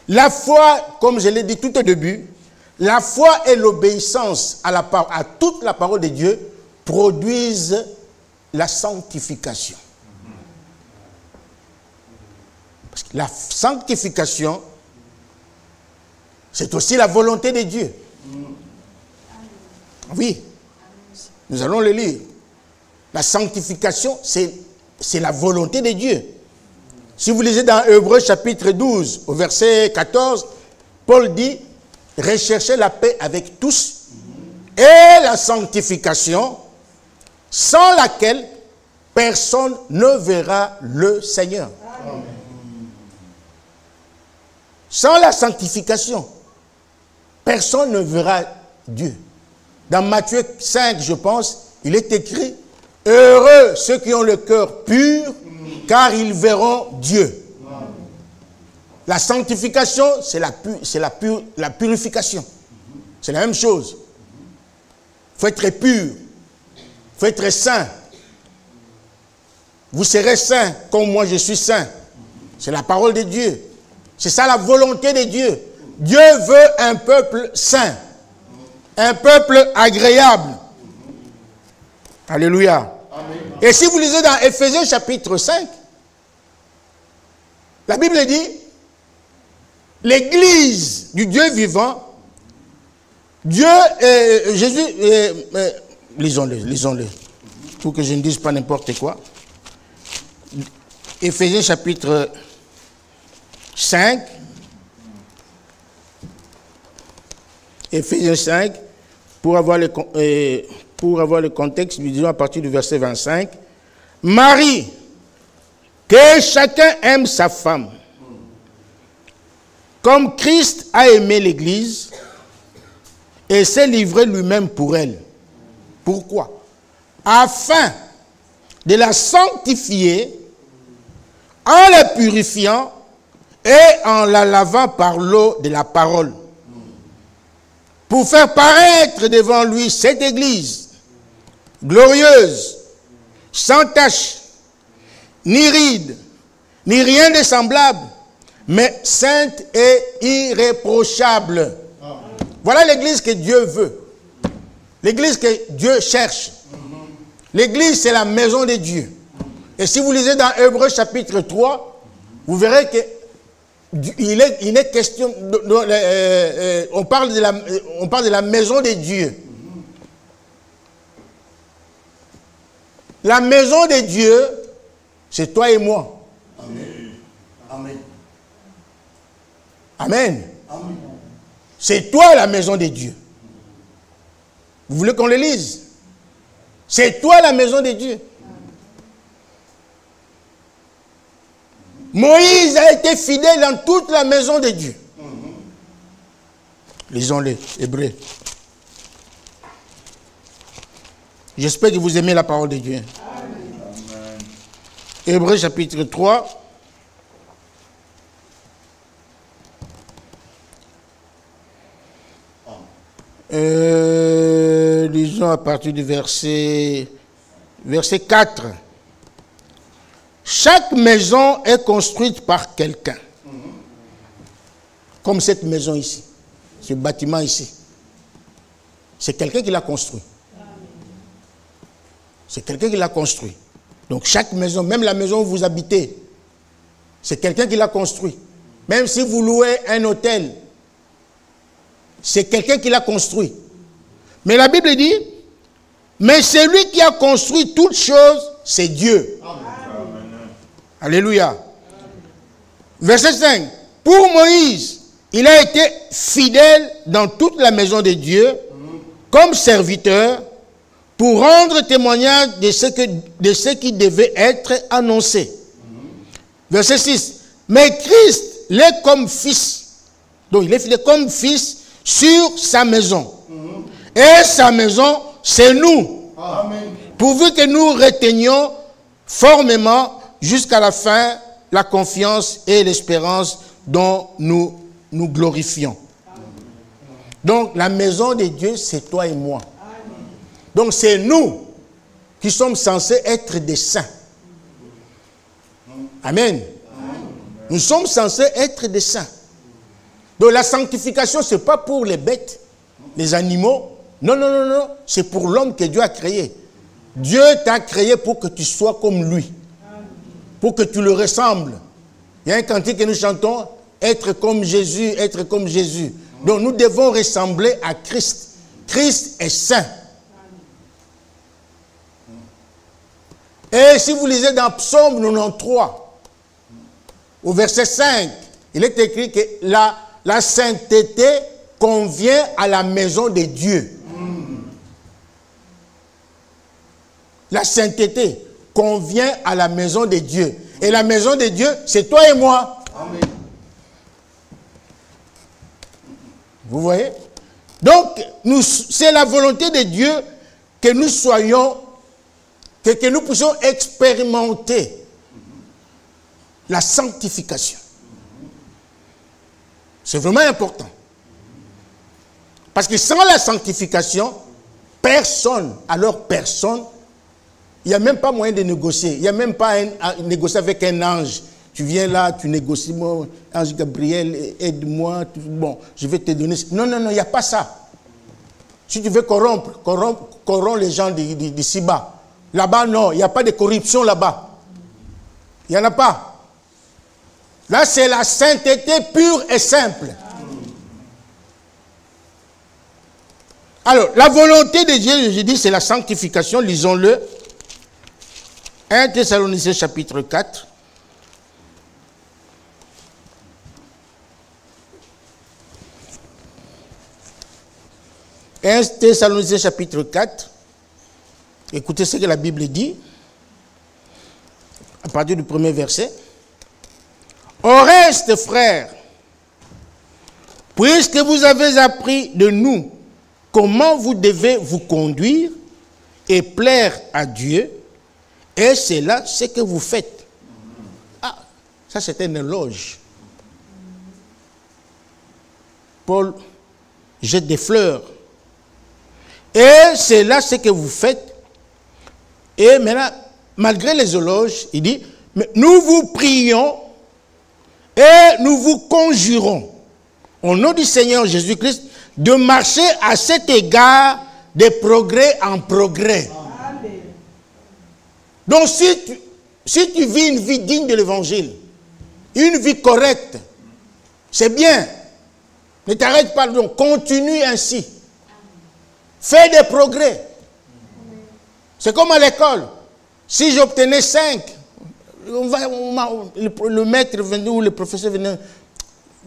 Speaker 1: La foi, comme je l'ai dit tout au début, la foi et l'obéissance à toute la parole de Dieu produisent la sanctification. Parce que la sanctification, c'est aussi la volonté de Dieu. Oui, nous allons le lire. La sanctification, c'est la volonté de Dieu. Si vous lisez dans Hébreux chapitre 12, au verset 14, Paul dit, recherchez la paix avec tous et la sanctification, sans laquelle personne ne verra le Seigneur. Amen. Sans la sanctification, personne ne verra Dieu. Dans Matthieu 5, je pense, il est écrit, heureux ceux qui ont le cœur pur, car ils verront Dieu. La sanctification, c'est la purification. C'est la même chose. Il faut être pur. Il faut être saint. Vous serez saint comme moi je suis saint. C'est la parole de Dieu. C'est ça la volonté de Dieu. Dieu veut un peuple saint. Un peuple agréable. Alléluia. Amen. Et si vous lisez dans Éphésiens chapitre 5, la Bible dit, l'Église du Dieu vivant, Dieu, Jésus, lisons-le, pour que je ne dise pas n'importe quoi. Éphésiens chapitre 5, Éphésiens 5, pour avoir le contexte, nous disons à partir du verset 25, Marie, que chacun aime sa femme, comme Christ a aimé l'Église et s'est livré lui-même pour elle. Pourquoi? Afin de la sanctifier en la purifiant et en la lavant par l'eau de la parole, pour faire paraître devant lui cette Église glorieuse, sans tache, ni ride, ni rien de semblable, mais sainte et irréprochable. Amen. Voilà l'Église que Dieu veut. L'Église que Dieu cherche. L'Église, c'est la maison de Dieu. Et si vous lisez dans Hébreux chapitre 3, vous verrez que il est question, on parle de la maison de Dieu. La maison de Dieu, c'est toi et moi.
Speaker 2: Amen. Amen.
Speaker 1: Amen. Amen. C'est toi la maison de Dieu. Vous voulez qu'on le lise? C'est toi la maison de Dieu. Moïse a été fidèle dans toute la maison de Dieu. Lisons-le, Hébreux. J'espère que vous aimez la parole de Dieu. Amen. Hébreux chapitre 3. Lisons à partir du verset 4. Chaque maison est construite par quelqu'un. Comme cette maison ici. Ce bâtiment ici. C'est quelqu'un qui l'a construit. C'est quelqu'un qui l'a construit. Donc chaque maison, même la maison où vous habitez, c'est quelqu'un qui l'a construit. Même si vous louez un hôtel, c'est quelqu'un qui l'a construit. Mais la Bible dit, mais celui qui a construit toutes choses, c'est Dieu. Amen. Alléluia. Verset 5. Pour Moïse, il a été fidèle dans toute la maison de Dieu, comme serviteur, pour rendre témoignage de ce qui devait être annoncé. Verset 6. Mais Christ l'est comme fils. Donc il est comme fils sur sa maison. Et sa maison, c'est nous.
Speaker 2: Amen.
Speaker 1: Pourvu que nous retenions formellement jusqu'à la fin la confiance et l'espérance dont nous nous glorifions. Donc la maison de Dieu, c'est toi et moi. Donc c'est nous qui sommes censés être des saints. Amen. Nous sommes censés être des saints. Donc la sanctification, ce n'est pas pour les bêtes, les animaux. Non, non, non, non. C'est pour l'homme que Dieu a créé. Dieu t'a créé pour que tu sois comme lui. Pour que tu le ressembles. Il y a un cantique que nous chantons, être comme Jésus, être comme Jésus. Donc nous devons ressembler à Christ. Christ est saint. Et si vous lisez dans Psaume 93, au verset 5, il est écrit que la sainteté convient à la maison de Dieu. La sainteté convient à la maison de Dieu. Et la maison de Dieu, c'est toi et moi.
Speaker 2: Amen.
Speaker 1: Vous voyez? Donc, c'est la volonté de Dieu que nous soyons, que nous puissions expérimenter la sanctification. C'est vraiment important. Parce que sans la sanctification, personne, il n'y a même pas moyen de négocier. Il n'y a même pas négocier avec un ange. Tu viens là, tu négocies, moi, ange Gabriel, aide-moi, bon, je vais te donner. Non, non, non, il n'y a pas ça. Si tu veux corrompre les gens d'ici bas. Là-bas, non, il n'y a pas de corruption là-bas. Il n'y en a pas. Là, c'est la sainteté pure et simple. Alors, la volonté de Dieu, je dis, c'est la sanctification. Lisons-le. 1 Thessaloniciens chapitre 4. « 1 Thessaloniciens chapitre 4. Écoutez ce que la Bible dit. À partir du premier verset. « Au reste, frères, puisque vous avez appris de nous comment vous devez vous conduire et plaire à Dieu, et c'est là ce que vous faites. » Ah, ça c'est un éloge. Paul jette des fleurs. Et c'est là ce que vous faites. Et maintenant, malgré les éloges, il dit, mais nous vous prions et nous vous conjurons, au nom du Seigneur Jésus-Christ, de marcher à cet égard de progrès en progrès. Amen. Donc si tu vis une vie digne de l'évangile, une vie correcte, c'est bien. Ne t'arrête pas, donc continue ainsi. Fais des progrès. C'est comme à l'école. Si j'obtenais 5, le maître venait ou le professeur venait.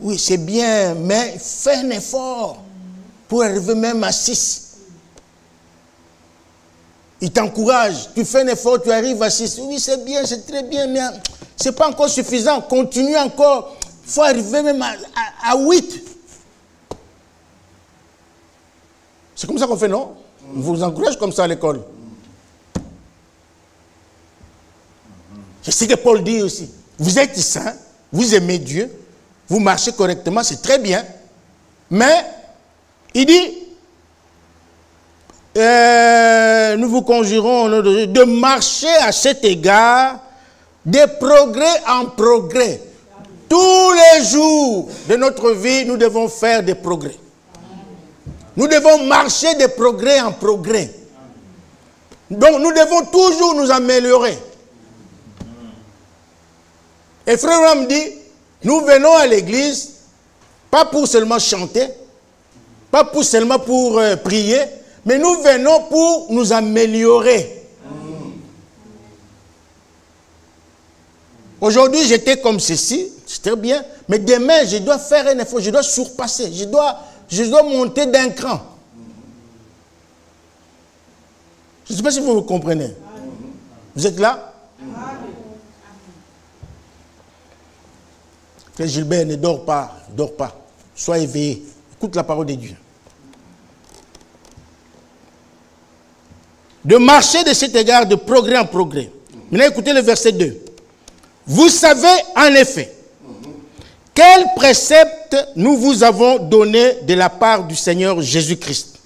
Speaker 1: Oui, c'est bien, mais fais un effort pour arriver même à 6. Il t'encourage. Tu fais un effort, tu arrives à 6. Oui, c'est bien, c'est très bien, mais ce n'est pas encore suffisant. Continue encore. Il faut arriver même à 8. C'est comme ça qu'on fait, non? On vous encourage comme ça à l'école. C'est ce que Paul dit aussi. Vous êtes saints, vous aimez Dieu, vous marchez correctement, c'est très bien. Mais, il dit, nous vous conjurons de marcher à cet égard, de progrès en progrès. Tous les jours de notre vie, nous devons faire des progrès. Nous devons marcher de progrès en progrès. Donc nous devons toujours nous améliorer. Et frère Ram dit, nous venons à l'église, pas pour seulement chanter, pas pour seulement pour prier, mais nous venons pour nous améliorer. Aujourd'hui, j'étais comme ceci, c'est très bien, mais demain, je dois faire un effort, je dois surpasser, je dois monter d'un cran. Je ne sais pas si vous me comprenez. Vous êtes là? Frère Gilbert, ne dors pas, dors pas. Sois éveillé. Écoute la parole de Dieu. De marcher de cet égard de progrès en progrès. Maintenant, écoutez le verset 2. Vous savez en effet quel précepte nous vous avons donné de la part du Seigneur Jésus-Christ.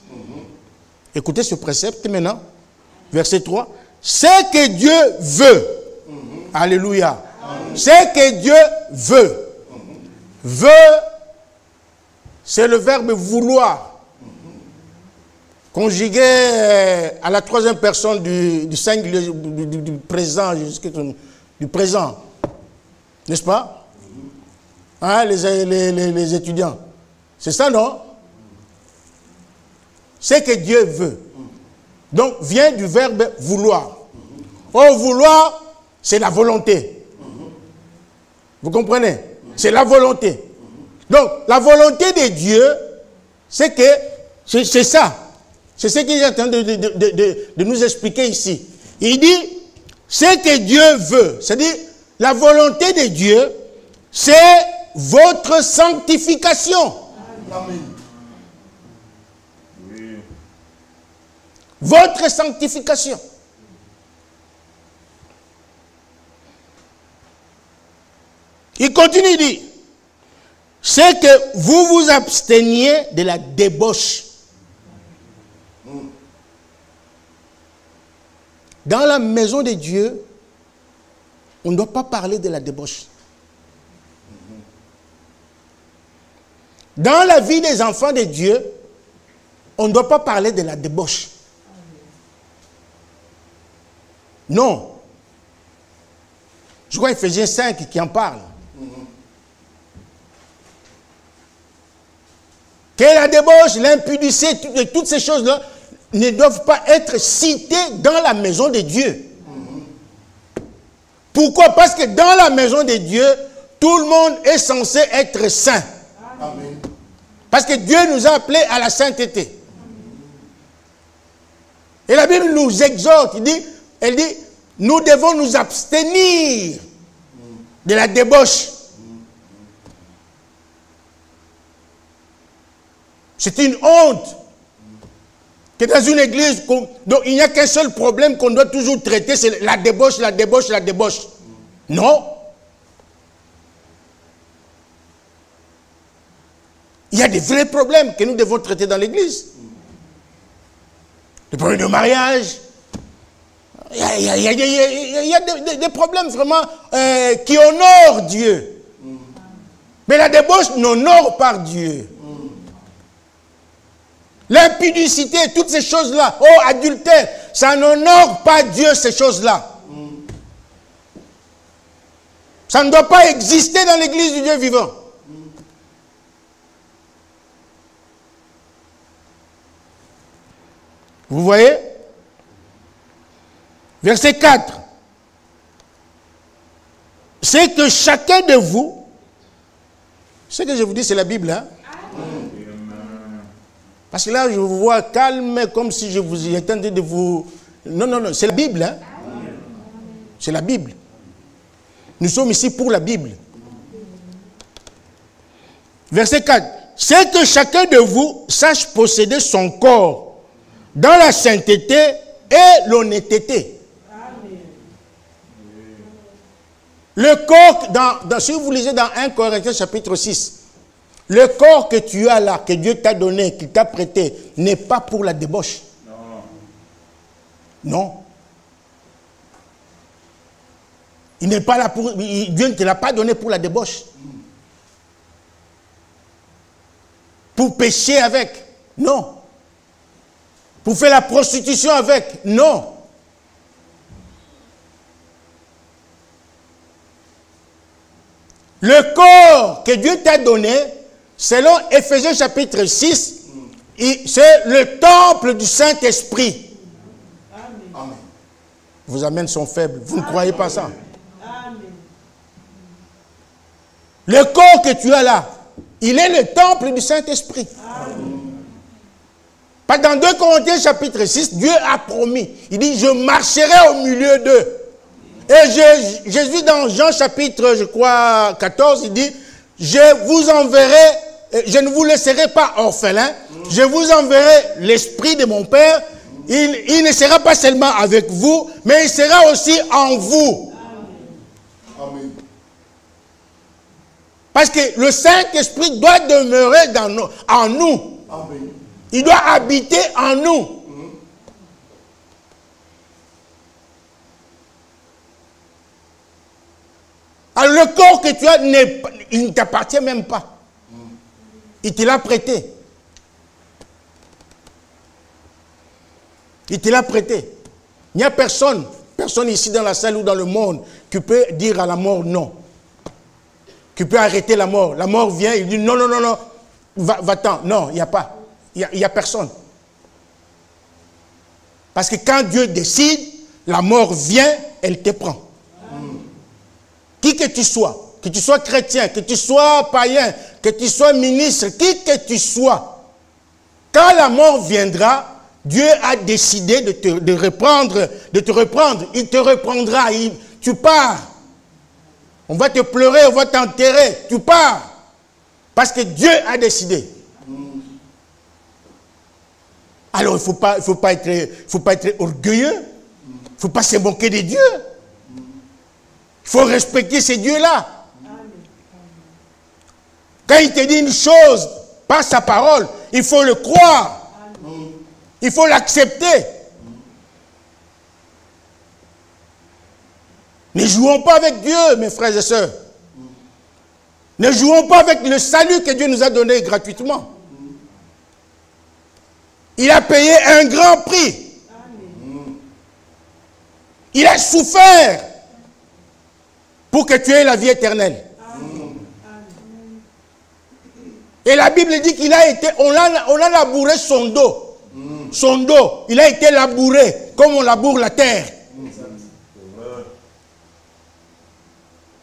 Speaker 1: Écoutez ce précepte maintenant. Verset 3. Ce que Dieu veut. Alléluia. Ce que Dieu veut. Veut, c'est le verbe vouloir. Conjugué à la troisième personne du singulier, du présent, du présent. N'est-ce pas? Hein, les étudiants. C'est ça, non? C'est que Dieu veut. Donc, vient du verbe vouloir. Or, vouloir, c'est la volonté. Vous comprenez? C'est la volonté. Donc, la volonté de Dieu, c'est que, c'est ça. C'est ce qu'il est en train de nous expliquer ici. Il dit, ce que Dieu veut, c'est-à-dire, la volonté de Dieu, c'est votre sanctification.
Speaker 2: Amen.
Speaker 1: Votre sanctification. Il continue, il dit, c'est que vous vous absteniez de la débauche. Dans la maison de Dieu, on ne doit pas parler de la débauche. Dans la vie des enfants de Dieu, on ne doit pas parler de la débauche. Non. Je crois Ephésiens 5 qui en parle. Que la débauche, l'impudicité, toutes ces choses-là ne doivent pas être citées dans la maison de Dieu. Pourquoi? Parce que dans la maison de Dieu, tout le monde est censé être saint.
Speaker 2: Amen.
Speaker 1: Parce que Dieu nous a appelés à la sainteté. Et la Bible nous exhorte, elle dit, nous devons nous abstenir de la débauche. C'est une honte que dans une église, donc il n'y a qu'un seul problème qu'on doit toujours traiter, c'est la débauche, la débauche, la débauche. Non. Il y a des vrais problèmes que nous devons traiter dans l'église. Les problèmes de mariage. Il y a des problèmes vraiment qui honorent Dieu. Mais la débauche n'honore pas Dieu. L'impudicité, toutes ces choses-là, oh, adultère, ça n'honore pas Dieu, ces choses-là. Ça ne doit pas exister dans l'église du Dieu vivant. Vous voyez? Verset 4. C'est que chacun de vous, ce que je vous dis, c'est la Bible, hein? Parce que là, je vous vois calme, comme si je vous étais en train de vous... Non, non, non, c'est la Bible, hein? C'est la Bible. Nous sommes ici pour la Bible. Verset 4. C'est que chacun de vous sache posséder son corps dans la sainteté et l'honnêteté. Le corps, si vous lisez dans 1 Corinthiens chapitre 6, le corps que tu as là, que Dieu t'a donné, qu'il t'a prêté, n'est pas pour la débauche. Non. Il n'est pas là pour... Dieu ne te l'a pas donné pour la débauche. Pour pécher avec. Non. Pour faire la prostitution avec. Non. Le corps que Dieu t'a donné, selon Ephésiens chapitre 6, c'est le temple du Saint-Esprit.
Speaker 2: Amen.
Speaker 1: Vos amens sont faibles. Vous ne croyez pas ça?
Speaker 3: Amen.
Speaker 1: Le corps que tu as là, il est le temple du Saint-Esprit. Dans 2 Corinthiens chapitre 6, Dieu a promis. Il dit, je marcherai au milieu d'eux. Et Jésus dans Jean chapitre, je crois, 14, il dit, je vous enverrai, je ne vous laisserai pas orphelins, je vous enverrai l'esprit de mon Père. Il ne sera pas seulement avec vous, mais il sera aussi en vous.
Speaker 2: Amen.
Speaker 1: Parce que le Saint-Esprit doit demeurer en nous.
Speaker 2: Amen.
Speaker 1: Il doit habiter en nous. Alors le corps que tu as, il ne t'appartient même pas. Il te l'a prêté. Il te l'a prêté. Il n'y a personne ici dans la salle ou dans le monde qui peut dire à la mort non. Qui peut arrêter la mort. La mort vient, il dit non, non, non, non, va-t'en. Non, il n'y a pas. Il n'y a personne. Parce que quand Dieu décide, la mort vient, elle te prend. Qui que tu sois chrétien, que tu sois païen, que tu sois ministre, qui que tu sois, quand la mort viendra, Dieu a décidé de te reprendre. Il te reprendra. Tu pars. On va te pleurer, on va t'enterrer. Tu pars. Parce que Dieu a décidé. Alors, il ne faut pas être orgueilleux. Il ne faut pas se moquer de Dieu. Il faut respecter ces dieux-là. Quand il te dit une chose par sa parole, il faut le croire. Il faut l'accepter. Ne jouons pas avec Dieu, mes frères et sœurs. Ne jouons pas avec le salut que Dieu nous a donné gratuitement. Il a payé un grand prix. Il a souffert pour que tu aies la vie éternelle. Et la Bible dit qu'il a été, on a labouré son dos. Son dos, il a été labouré comme on laboure la terre.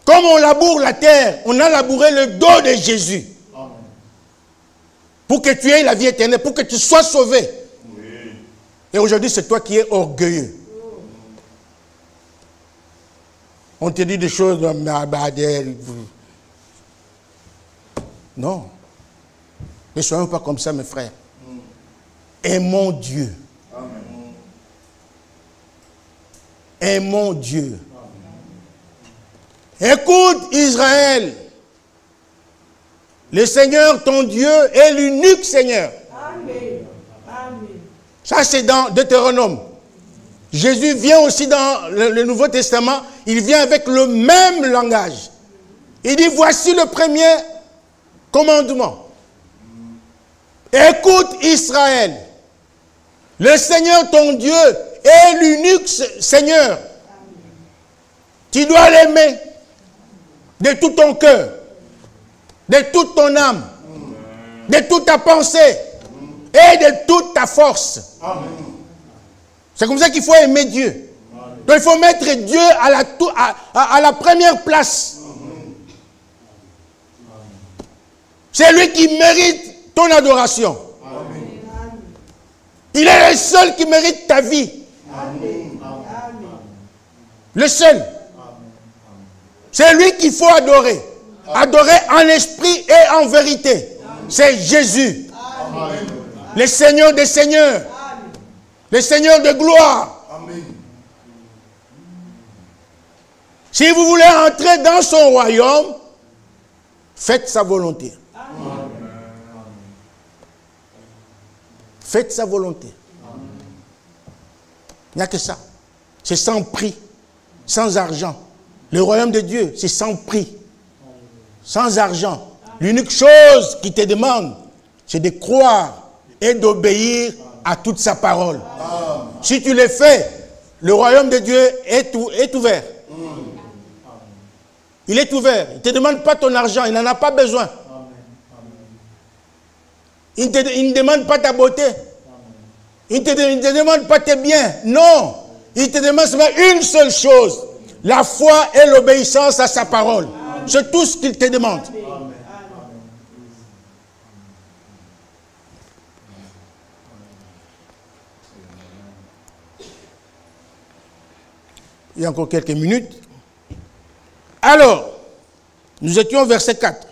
Speaker 1: Comme on laboure la terre, on a labouré le dos de Jésus. Pour que tu aies la vie éternelle, pour que tu sois sauvé. Et aujourd'hui, c'est toi qui es orgueilleux. On te dit des choses, non. Ne soyons pas comme ça, mes frères. Aimons Dieu. Aimons Dieu. Écoute Israël. Le Seigneur, ton Dieu, est l'unique Seigneur.
Speaker 2: Amen. Amen.
Speaker 1: Ça, c'est dans Deutéronome. Jésus vient aussi dans le Nouveau Testament. Il vient avec le même langage. Il dit, voici le premier commandement. Écoute Israël. Le Seigneur, ton Dieu, est l'unique Seigneur. Tu dois l'aimer de tout ton cœur, de toute ton âme, de toute ta pensée et de toute ta force. C'est comme ça qu'il faut aimer Dieu. Donc il faut mettre Dieu à la première place. C'est lui qui mérite ton adoration. Il est le seul qui mérite ta vie. Le seul. C'est lui qu'il faut adorer. Adorer en esprit et en vérité. C'est Jésus. Le Seigneur des Seigneurs. Le Seigneur de gloire. Si vous voulez entrer dans son royaume, faites sa volonté. Faites sa volonté. Il n'y a que ça. C'est sans prix, sans argent. Le royaume de Dieu, c'est sans prix, sans argent. L'unique chose qu'il te demande, c'est de croire et d'obéir à toute sa parole. Si tu le fais, le royaume de Dieu est ouvert. Il est ouvert. Il ne te demande pas ton argent, il n'en a pas besoin. Il ne demande pas ta beauté. Il ne te demande pas tes biens. Non. Il te demande seulement une seule chose. La foi et l'obéissance à sa parole. C'est tout ce qu'il te demande. Il y a encore quelques minutes. Alors, nous étions au verset 4.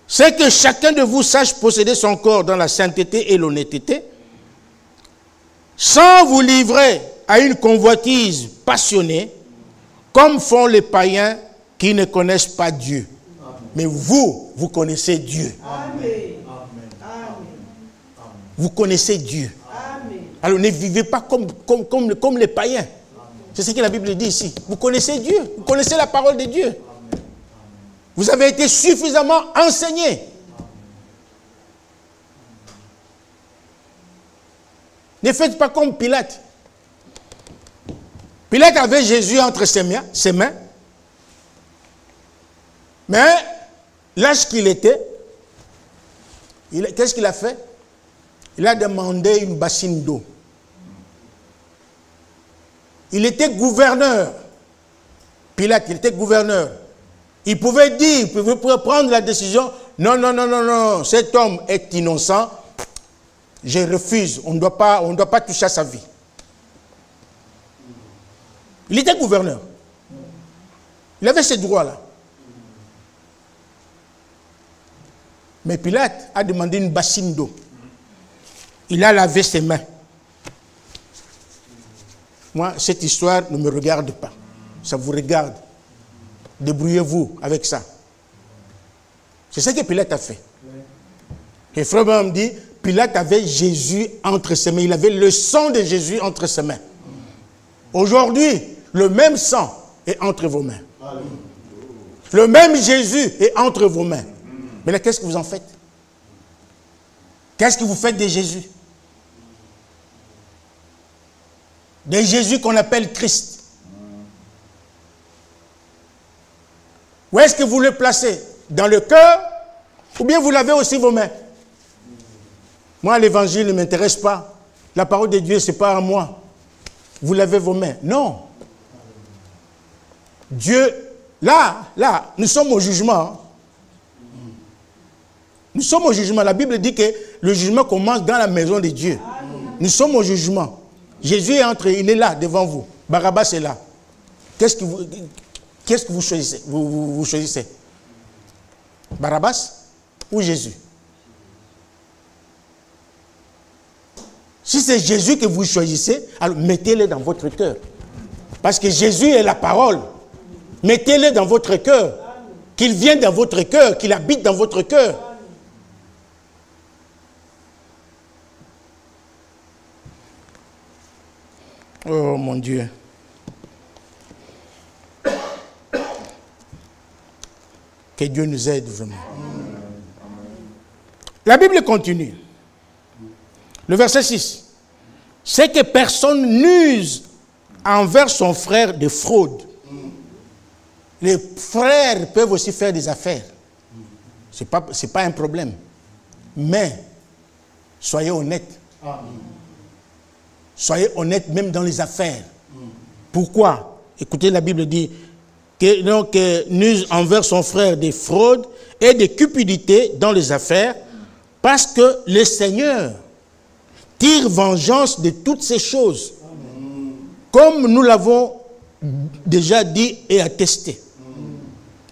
Speaker 1: C'est que chacun de vous sache posséder son corps dans la sainteté et l'honnêteté, sans vous livrer à une convoitise passionnée, comme font les païens qui ne connaissent pas Dieu. Mais vous, vous connaissez Dieu.
Speaker 2: Amen.
Speaker 1: Vous connaissez Dieu.
Speaker 2: Amen.
Speaker 1: Alors ne vivez pas comme les païens. C'est ce que la Bible dit ici. Vous connaissez Dieu. Vous connaissez la parole de Dieu. Vous avez été suffisamment enseigné. Ne faites pas comme Pilate. Pilate avait Jésus entre ses mains. Mais, l'âge qu'il était, qu'est-ce qu'il a fait? Il a demandé une bassine d'eau. Il était gouverneur. Pilate, il était gouverneur. Il pouvait dire, il pouvait prendre la décision, non, cet homme est innocent, je refuse, on ne doit pas toucher à sa vie. Il était gouverneur. Il avait ces droits-là. Mais Pilate a demandé une bassine d'eau. Il a lavé ses mains. Moi, cette histoire ne me regarde pas. Ça vous regarde. Débrouillez-vous avec ça. C'est ce que Pilate a fait. Et Frère Branham dit, Pilate avait Jésus entre ses mains. Il avait le sang de Jésus entre ses mains. Aujourd'hui, le même sang est entre vos mains. Le même Jésus est entre vos mains. Maintenant, qu'est-ce que vous en faites? Qu'est-ce que vous faites de Jésus? De Jésus qu'on appelle Christ. Où est-ce que vous le placez? Dans le cœur? Ou bien vous l'avez aussi vos mains? Moi, l'évangile ne m'intéresse pas. La parole de Dieu, ce n'est pas à moi. Vous l'avez vos mains. Non. Dieu, là, nous sommes au jugement. Nous sommes au jugement. La Bible dit que le jugement commence dans la maison de Dieu. Nous sommes au jugement. Jésus est entré, il est là devant vous. Barabbas est là. Qu'est-ce que vous choisissez? Vous choisissez Barabbas ou Jésus? Si c'est Jésus que vous choisissez, alors mettez-le dans votre cœur. Parce que Jésus est la parole. Mettez-le dans votre cœur. Qu'il vienne dans votre cœur, qu'il habite dans votre cœur. Oh mon Dieu. Que Dieu nous aide vraiment. La Bible continue. Le verset 6. C'est que personne n'use envers son frère de fraude. Les frères peuvent aussi faire des affaires. Ce n'est pas un problème. Mais, soyez honnêtes. Soyez honnêtes même dans les affaires. Pourquoi? Écoutez, la Bible dit que n'use envers son frère des fraudes et des cupidités dans les affaires, parce que le Seigneur tire vengeance de toutes ces choses, comme nous l'avons déjà dit et attesté.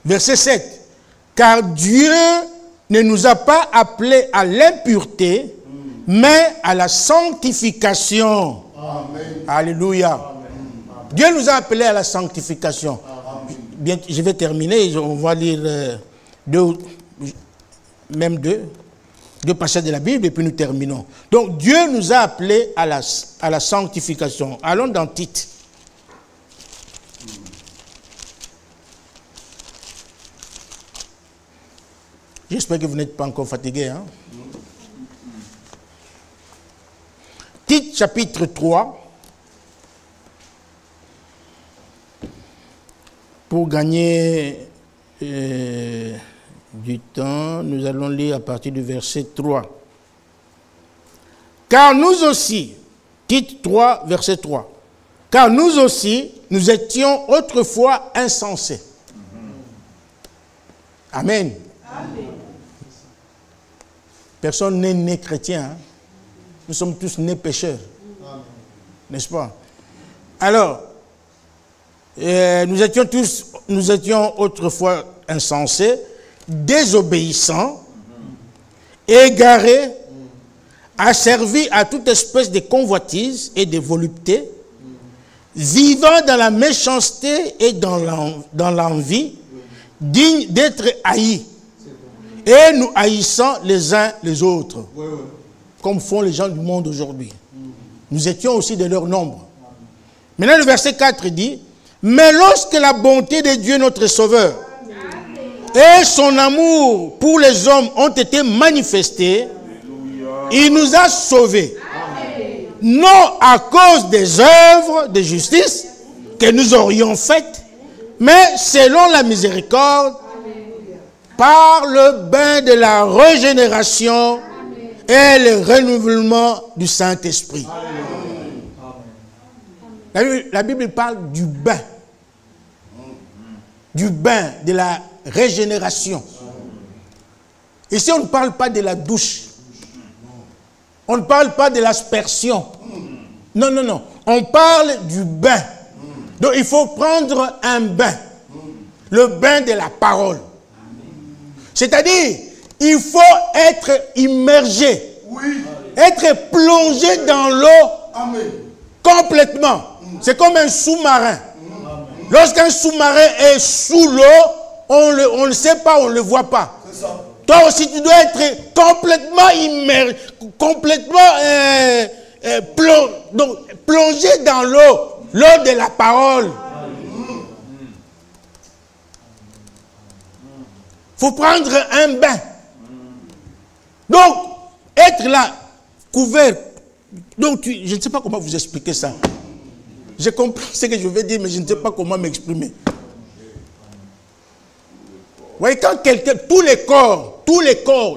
Speaker 1: Verset 7. Car Dieu ne nous a pas appelés à l'impureté, mais à la sanctification. Amen. Alléluia. Amen. Dieu nous a appelés à la sanctification. Bien, je vais terminer, on va lire deux passages de la Bible et puis nous terminons. Donc Dieu nous a appelés à la sanctification. Allons dans Tite. J'espère que vous n'êtes pas encore fatigués. Hein? Tite chapitre 3. Pour gagner du temps, nous allons lire à partir du verset 3. Car nous aussi, Tite 3, verset 3. Car nous aussi, nous étions autrefois insensés. Amen. Amen. Personne n'est né chrétien. Hein? Nous sommes tous nés pécheurs. N'est-ce pas? Alors, nous étions autrefois insensés, désobéissants, égarés, asservis à toute espèce de convoitise et de volupté, vivant dans la méchanceté et dans l'envie, dignes d'être haïs, et nous haïssant les uns les autres, comme font les gens du monde aujourd'hui. Nous étions aussi de leur nombre. Maintenant, le verset 4 dit, « Mais lorsque la bonté de Dieu notre Sauveur et son amour pour les hommes ont été manifestés, il nous a sauvés, non à cause des œuvres de justice que nous aurions faites, mais selon la miséricorde, par le bain de la régénération et le renouvellement du Saint-Esprit. » La Bible parle du bain de la régénération. Ici, on ne parle pas de la douche. On ne parle pas de l'aspersion. Non, non, non. On parle du bain. Donc, il faut prendre un bain. Le bain de la parole. C'est-à-dire, il faut être immergé. Être plongé dans l'eau complètement. C'est comme un sous-marin. Lorsqu'un sous-marin est sous l'eau, on ne le sait pas, on ne le voit pas. Toi aussi, tu dois être complètement immergé, complètement plongé dans l'eau de la parole. Il faut prendre un bain. Donc, être là, couvert. Donc, je ne sais pas comment vous expliquer ça. Je comprends ce que je veux dire, mais je ne sais pas comment m'exprimer. Vous voyez, quand quelqu'un, tous les corps,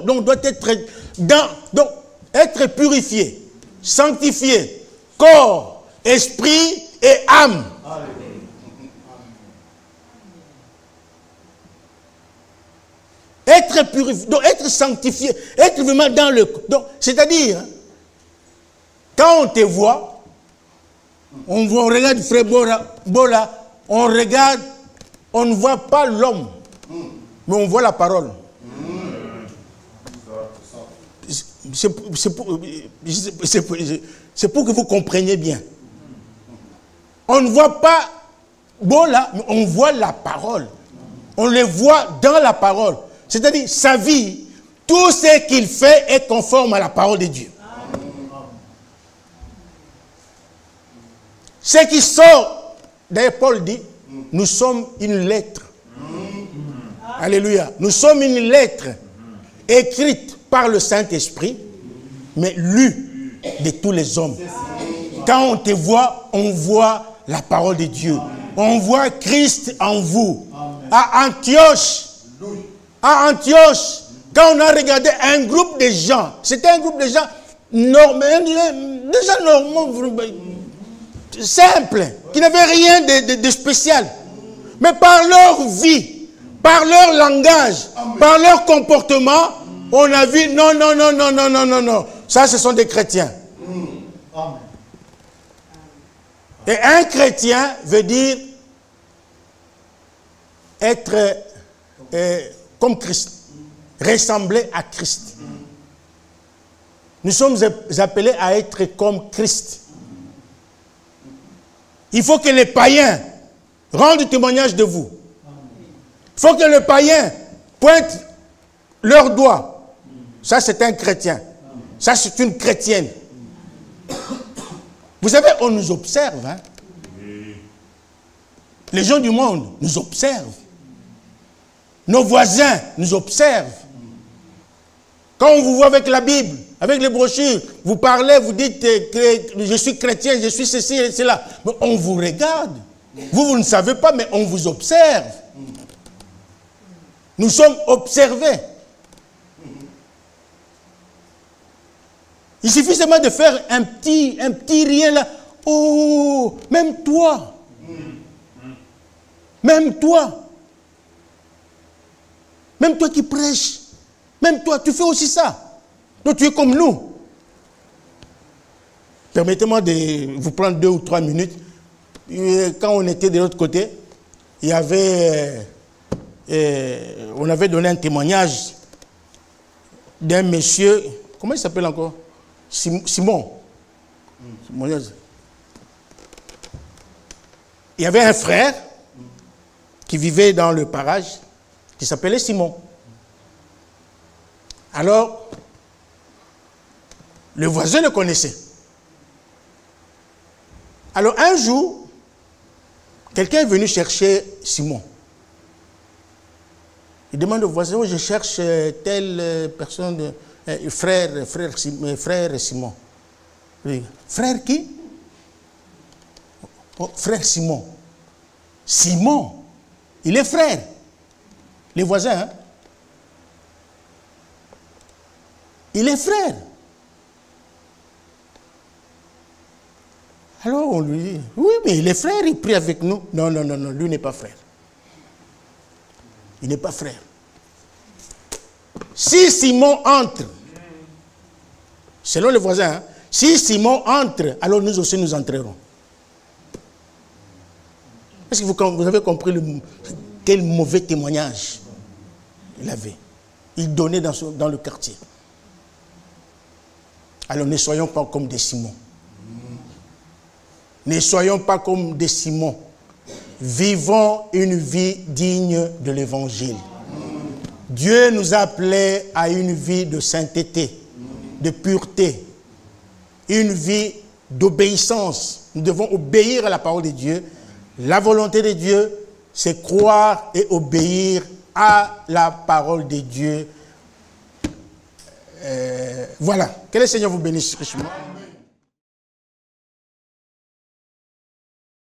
Speaker 1: donc, doivent être purifiés, sanctifiés, corps, esprit et âme. Être purifié, donc être sanctifié, être vraiment dans le... C'est-à-dire, quand on te voit, on regarde Frère Bola, on regarde, on ne voit pas l'homme, mais on voit la parole. C'est pour que vous compreniez bien. On ne voit pas Bola, mais on voit la parole. On le voit dans la parole. C'est-à-dire, sa vie, tout ce qu'il fait est conforme à la parole de Dieu. Ce qui sort, d'ailleurs Paul dit, nous sommes une lettre. Alléluia. Nous sommes une lettre écrite par le Saint-Esprit, mais lue de tous les hommes. Quand on te voit, on voit la parole de Dieu. On voit Christ en vous. À Antioche, quand on a regardé un groupe de gens, c'était un groupe de gens normaux, simples, qui n'avaient rien de spécial. Mais par leur vie, par leur langage, par leur comportement, on a vu, non. Ça, ce sont des chrétiens. Et un chrétien veut dire être comme Christ, ressembler à Christ. Nous sommes appelés à être comme Christ. Il faut que les païens rendent témoignage de vous. Il faut que les païens pointent leurs doigts. Ça, c'est un chrétien. Ça, c'est une chrétienne. Vous savez, on nous observe. Hein? Les gens du monde nous observent. Nos voisins nous observent. Quand on vous voit avec la Bible, avec les brochures, vous parlez, vous dites que je suis chrétien, je suis ceci et cela. Mais on vous regarde. Vous ne savez pas, mais on vous observe. Nous sommes observés. Il suffit seulement de faire un petit rien là. Oh, même toi. Même toi. Même toi qui prêches. Même toi, tu fais aussi ça. Donc tu es comme nous. Permettez-moi de vous prendre 2 ou 3 minutes quand on était de l'autre côté, il y avait, on avait donné un témoignage d'un monsieur, comment il s'appelle encore? Simon. Il y avait un frère qui vivait dans le parage, qui s'appelait Simon. Alors, le voisin le connaissait. Alors, un jour, quelqu'un est venu chercher Simon. Il demande au voisin, je cherche telle personne, frère Simon. Oui. Frère qui? Oh, frère Simon. Simon, il est frère. Les voisins, hein? Il est frère. Alors on lui dit, oui, mais il est frère, il prie avec nous. Non, non, non, non, lui n'est pas frère. Il n'est pas frère. Si Simon entre, selon les voisins, hein, si Simon entre, alors nous aussi nous entrerons. Est-ce que vous avez compris quel mauvais témoignage il avait? Il donnait dans le quartier. Alors ne soyons pas comme des Simons. Ne soyons pas comme des Simons. Vivons une vie digne de l'évangile. Dieu nous a appelés à une vie de sainteté, de pureté, une vie d'obéissance. Nous devons obéir à la parole de Dieu. La volonté de Dieu, c'est croire et obéir à la parole de Dieu. Voilà. Que le Seigneur vous bénisse richement.